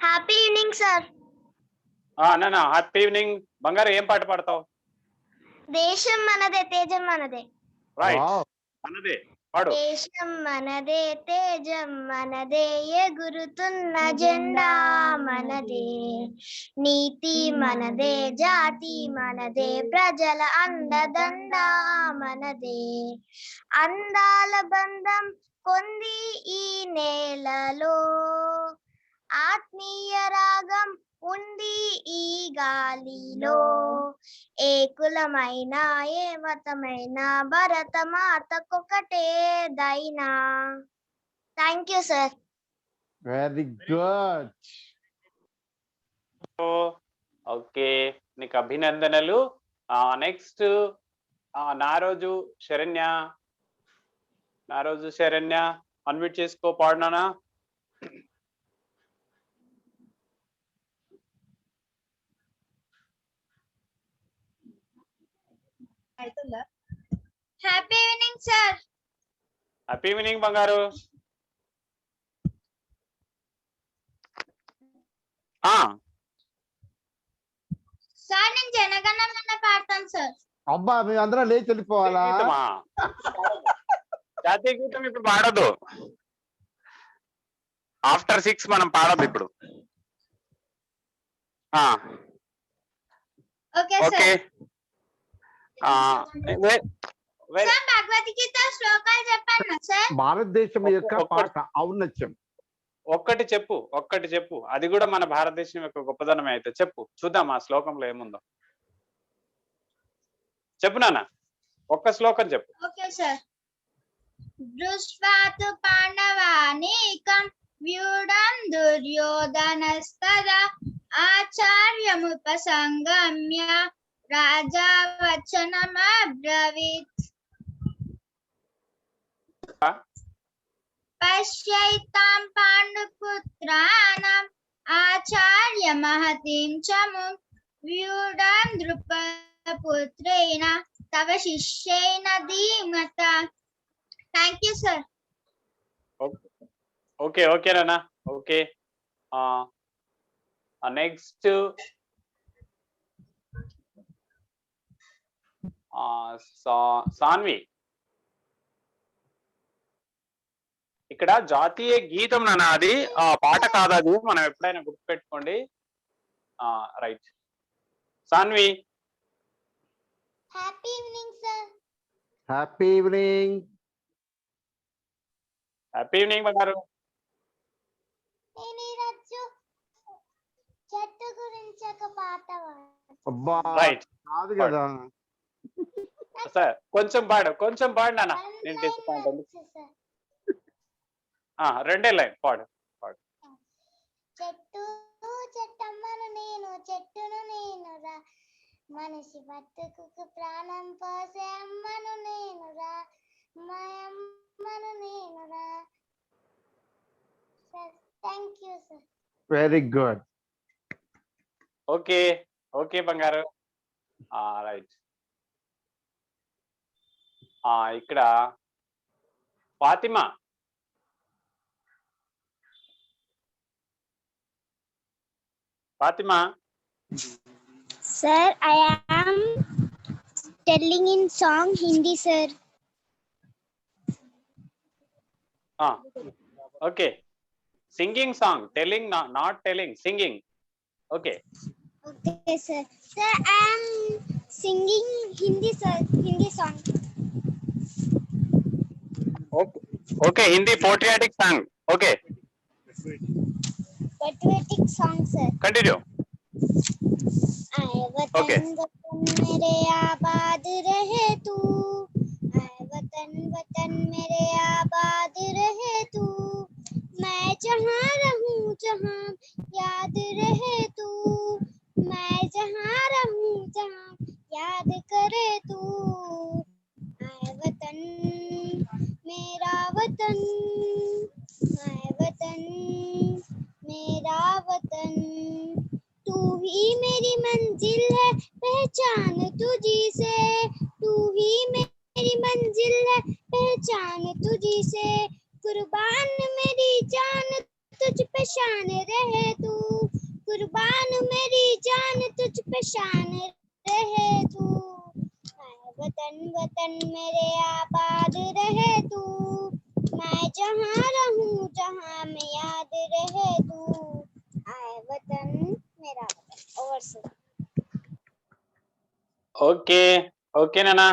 happy evening sir. నాన్న హ్యాపీ ఈవినింగ్. బంగారు, ఏం పాట పాడతావు? దేశం మనదే తేజం మనదే. రైట్, మనదే పాడు. దేశం మనదే తేజం మనదే ఎగురుతున్న జెండా మనదే, నీతి మనదే జాతి మనదే ప్రజల అండదండ మనదే, అందాల బంధం కొంది ఈ నేలలో, ఆత్మీయ రాగం ఉంది ఈ గాలిలో, ఏ కులమైన ఏ మతమైన భరత మాతకొకటే దైనా. Thank you sir. Very good. Okay, నీకు అభినందనలు. నెక్స్ట్ నారోజు శరణ్య అన్మ్యూట్ చేసుకో, పాడినానా? Happy evening sir. Happy evening బంగారు. సార్ నేను జనగణమన పాడతాను సార్. అబ్బా, మీ అందరం లేచి వెళ్ళిపోవాలా? జాతీయ గీతం ఇప్పుడు పాడదు, ఆఫ్టర్ 6 మనం పాడదు ఇప్పుడు. ఓకే ఓకే, సార్ భగవద్గీత శ్లోకాలు చెప్పండి సార్. భారతదేశం యొక్క పాట ఔన్నత్యం ఒక్కటి చెప్పు. అది కూడా మన భారతదేశం యొక్క గొప్పదనమే. అయితే చెప్పు, చూద్దాం ఆ శ్లోకంలో ఏముందో. చెప్పు నాన్న, ఒక్క శ్లోకం చెప్పు. Okay sir. దృష్ట్వాతు పాండవానీకం వ్యూఢం దుర్యోధనస్తదా ఆచార్యముపసంగమ్య రాజా వచనమబ్రవీత్. పశ్యైతాం పాండుపుత్రాణం ఆచార్య మహతీం చముం వ్యూఢం ద్రుపదపుత్రేణ తవ శిష్యేన ధీమత. Thank you sir. ఓకే నాన్న. Okay, next Saanvi. ఇక్కడ జాతీయ గీతం నాన్న, అది పాట కాదు, అది మనం ఎప్పుడైనా గుర్తుపెట్టుకోండి. Right, Saanvi. Happy evening sir. Happy evening. Happy evening బంగారు. నేను ఈరోజు చెట్టు గురించి ఒక పాట అబ్బా, రైట్, కాదు కదా. సార్ కొంచెం పాడు నాన్న, నేను తీసుకుంటాను. 2 లైన్ పాడు. చెట్టు చెట్టమ్మను నేను చెట్టును నేనురా, మనిషి బతుకు ప్రాణం పోసే అమ్మను నేనురా, మా అమ్మను నేనురా. Thank you sir. Very good. Okay బంగారు. రైట్, ఇక్కడ Fatima. Sir, I am telling in song Hindi, sir. Okay, singing song, telling, not telling, singing. Okay. Okay, sir. Sir, I am singing Hindi, sir. Hindi song. Okay, Hindi patriotic song. Okay, Patriotic song, sir. Continue. आए वतन Okay. वतन मेरे आबाद रहे तू, आए वतन वतन मेरे आबाद रहे तू, मैं जहाँ रहूं जहाँ याद रहे तू, मैं जहाँ रहूं जहाँ याद करे तू, आए वतन मेरा वतन, आए वतन मेरा वतन, तू ही मेरी मंजिल है पहचान तुझी से, तू ही मेरी मंजिल है पहचान तुझी से, कुर्बान मेरी जान तुझ पे शान रहे तू, कुर्बान मेरी जान तुझ पे शान रहे तू, आए वतन वतन मेरे आबाद रहे तू, मैं जहाँ रहूं जहाँ में याद रहे तू, आए वतन मेरा वतन. Over, sir. ఓకే, ఓకేనా?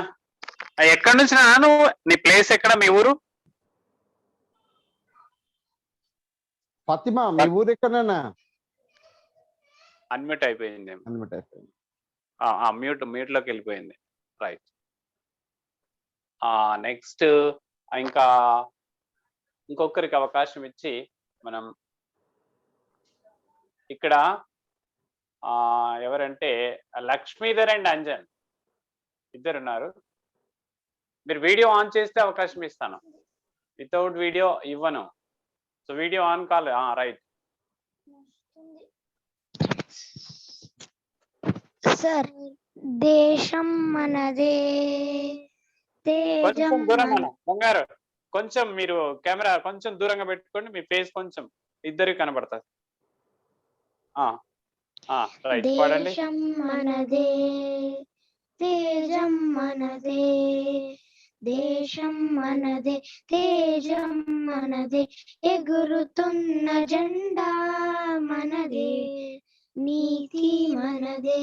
ఎక్కడి నుంచి నాన్న నువ్వు? నీ ప్లేస్ ఎక్కడ? మీ ఊరు? ఫాతిమా, మీ ఊరు ఎక్కడన్నా? అన్మ్యూట్ అయిపోయింది. అన్మ్యూట్ అయిపోయింది. మ్యూట్ లోకి వెళ్ళిపోయింది. రైట్. నెక్స్ట్ ఇంకా ఇంకొకరికి అవకాశం ఇచ్చి మనం ఇక్కడ ఎవరంటే లక్ష్మీధర్ అండ్ అంజన్ ఇద్దరున్నారు. మీరు వీడియో ఆన్ చేస్తే అవకాశం ఇస్తాను, వితౌట్ వీడియో ఇవ్వను. So video on call. Right sir, దేశం మనదే, కొంచెం దూరంగా బంగారు, కొంచెం మీరు కెమెరా కొంచెం దూరంగా పెట్టుకోండి, మీ ఫేస్ కొంచెం ఇద్దరికి కనబడుతుంది. రైట్, పాడండి. దేశం మనదే, తేజం మనదే, దేశం మనదే, తేజం మనదే, ఎగురుతున్న జెండా మనదే, నీతి మనదే,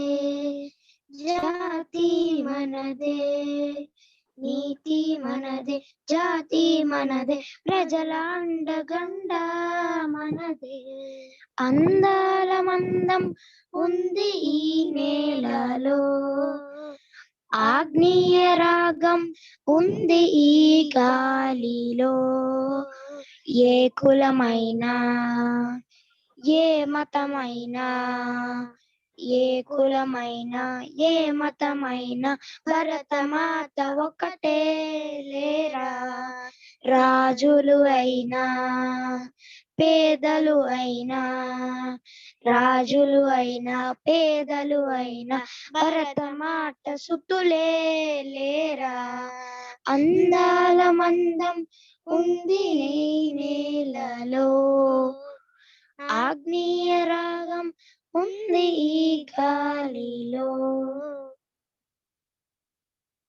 జాతి మనదే, నీతి మనదే, జాతి మనదే, ప్రజల అండగండ మనదే, అందాల మందం ఉంది ఈ నేలలో, ఆగ్నేయ రాగం ఉంది ఈ గాలిలో, ఏ కులమైనా ఏ మతమైనా, ఏ కులమైనా ఏ మతమైనా, భరతమాత ఒకటే లేరా, రాజులు అయినా పేదలు అయినా, రాజులు అయినా పేదలు అయినా, భరతమాత సుతులే లేరా, అందాల మందం ఉంది ఈ నేలలో, ఆగ్నేయ రాగం ఉంది ఈ గాలిలో.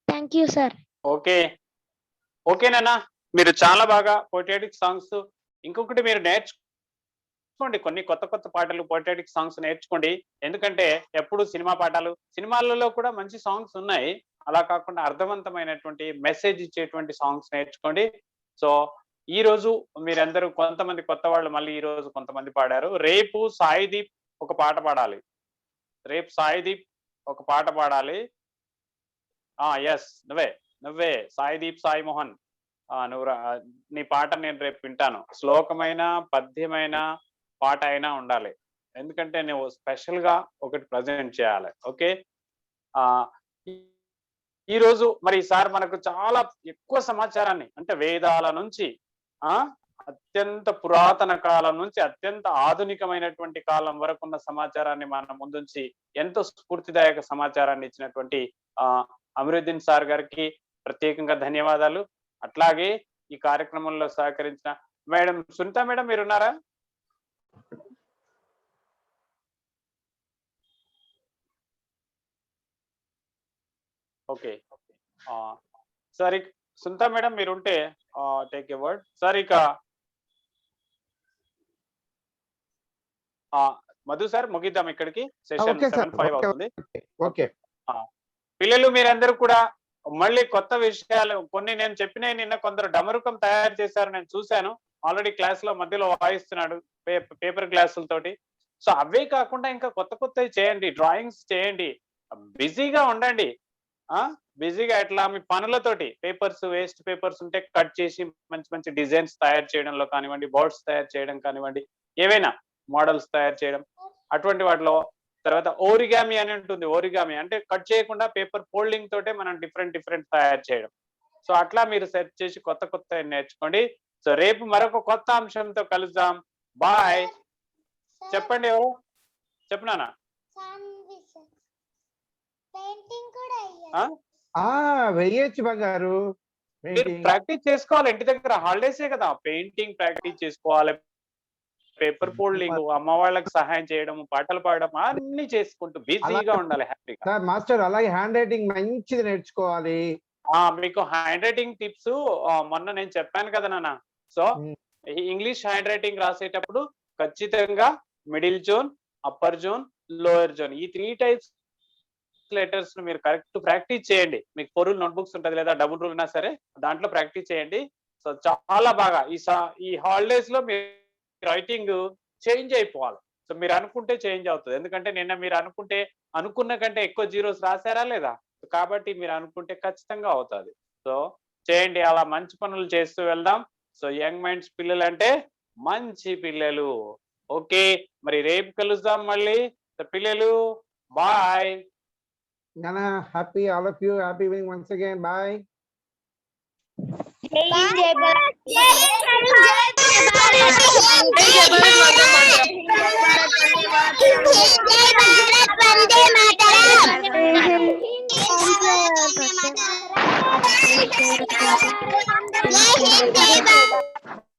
Thank you sir. ఓకే, ఓకేనా? మీరు చాలా బాగా పోట్రియాటిక్ సాంగ్స్, ఇంకొకటి మీరు నేర్చుకోండి, కొన్ని కొత్త కొత్త పాటలు పోట్రియాటిక్ సాంగ్స్ నేర్చుకోండి. ఎందుకంటే ఎప్పుడు సినిమా పాటలు, సినిమాలలో కూడా మంచి సాంగ్స్ ఉన్నాయి, అలా కాకుండా అర్థవంతమైనటువంటి మెసేజ్ ఇచ్చేటువంటి సాంగ్స్ నేర్చుకోండి. సో ఈ రోజు మీరందరూ కొంతమంది కొత్త వాళ్ళు, మళ్ళీ ఈ రోజు కొంతమంది పాడారు. రేపు సాయిదీప్ ఒక పాట పాడాలి, రేపు సాయిదీప్ ఒక పాట పాడాలి. ఎస్, నువ్వే సాయిదీప్, సాయి మోహన్, నువ్వు నీ పాట నేను రేపు వింటాను. శ్లోకమైన పద్యమైన పాట అయినా ఉండాలి, ఎందుకంటే నువ్వు స్పెషల్ గా ఒకటి ప్రజెంట్ చేయాలి. ఓకే, ఈ రోజు మరి ఈసారి మనకు చాలా ఎక్కువ సమాచారాన్ని, అంటే వేదాల నుంచి అత్యంత పురాతన కాలం నుంచి అత్యంత ఆధునికమైనటువంటి కాలం వరకు ఉన్న సమాచారాన్ని మన ముందుంచి ఎంతో స్ఫూర్తిదాయక సమాచారాన్ని ఇచ్చినటువంటి అమరుద్దీన్ సార్ గారికి ప్రత్యేకంగా ధన్యవాదాలు. అట్లాగే ఈ కార్యక్రమంలో సహకరించిన మేడం సునీత మేడం, మీరున్నారా? ఓకే, సార్ సునీత మేడం మీరుంటే టేక్ ఎ వర్డ్. సార్ ఇక మధు సార్ ముగిద్దాం ఇక్కడికి, సెషన్ ఓకే సార్ 7:05 అవుతుంది. ఓకే పిల్లలు మీరందరూ కూడా మళ్ళీ కొత్త విషయాలు కొన్ని నేను చెప్పినవి నిన్న కొందరు డమరుకం తయారు చేశారు, నేను చూశాను ఆల్రెడీ క్లాస్ లో మధ్యలో వాయిస్తున్నాడు పేపర్ క్లాసులతోటి. సో అవే కాకుండా ఇంకా కొత్త కొత్తవి చేయండి, డ్రాయింగ్స్ చేయండి, బిజీగా ఉండండి. బిజీగా ఎట్లా మీ పనులతోటి పేపర్స్, వేస్ట్ పేపర్స్ ఉంటే కట్ చేసి మంచి మంచి డిజైన్స్ తయారు చేయడంలో కానివ్వండి, బోర్డ్స్ తయారు చేయడం కానివ్వండి, ఏవైనా మోడల్స్ తయారు చేయడం అటువంటి వాటిలో. తర్వాత ఓరిగామి అని ఉంటుంది, ఓరిగామి అంటే కట్ చేయకుండా పేపర్ ఫోల్డింగ్ తోటే మనం డిఫరెంట్ తయారు చేయడం. సో అట్లా మీరు సెర్చ్ చేసి కొత్త కొత్త నేర్చుకోండి. సో రేపు మరొక కొత్త అంశంతో కలుద్దాం. బాయ్. చెప్పండి ఎవరు చెప్పనానా? పెయింటింగ్ కూడా వెయ్యొచ్చు బంగారు. మీరు ప్రాక్టీస్ చేసుకోవాలి ఇంటి దగ్గర, హాలిడేసే కదా, పెయింటింగ్ ప్రాక్టీస్ చేసుకోవాలి, పేపర్ ఫోల్డింగ్, అమ్మ వాళ్ళకి సహాయం చేయడం, పాటలు పాడడం అన్ని చేసుకుంటూ బిజీగా ఉండాలి, హ్యాపీగా. సార్ మాస్టర్ అలాగే హ్యాండ్ రైటింగ్ మంచిది నేర్చుకోవాలి. మీకు హ్యాండ్ రైటింగ్ టిప్స్ మొన్న నేను చెప్పాను కదా నాన్న. సో ఇంగ్లీష్ హ్యాండ్ రైటింగ్ రాసేటప్పుడు ఖచ్చితంగా middle zone, upper zone, lower zone, ఈ 3 టైప్స్ లెటర్స్ ను మీరు కరెక్ట్ ప్రాక్టీస్ చేయండి. మీకు 4 రూల్ నోట్బుక్స్ ఉంటుంది లేదా డబుల్ రూల్ అయినా సరే దాంట్లో ప్రాక్టీస్ చేయండి. సో చాలా బాగా ఈ హాలిడేస్ లో మీరు రైటింగ్ చేంజ్ అయిపోవాలి. సో మీరు అనుకుంటే చేంజ్ అవుతుంది, ఎందుకంటే నిన్న మీరు అనుకున్న కంటే ఎక్కువ జీరోస్ రాశారా లేదా, కాబట్టి మీరు అనుకుంటే ఖచ్చితంగా అవుతుంది. సో చేయండి, అలా మంచి పనులు చేస్తూ వెళ్దాం. సో యంగ్ మైండ్స్ పిల్లలు అంటే మంచి పిల్లలు. ఓకే, మరి రేపు కలుద్దాం మళ్ళీ. పిల్లలు bye. Happy all of you, happy evening once again. Bye. Bye.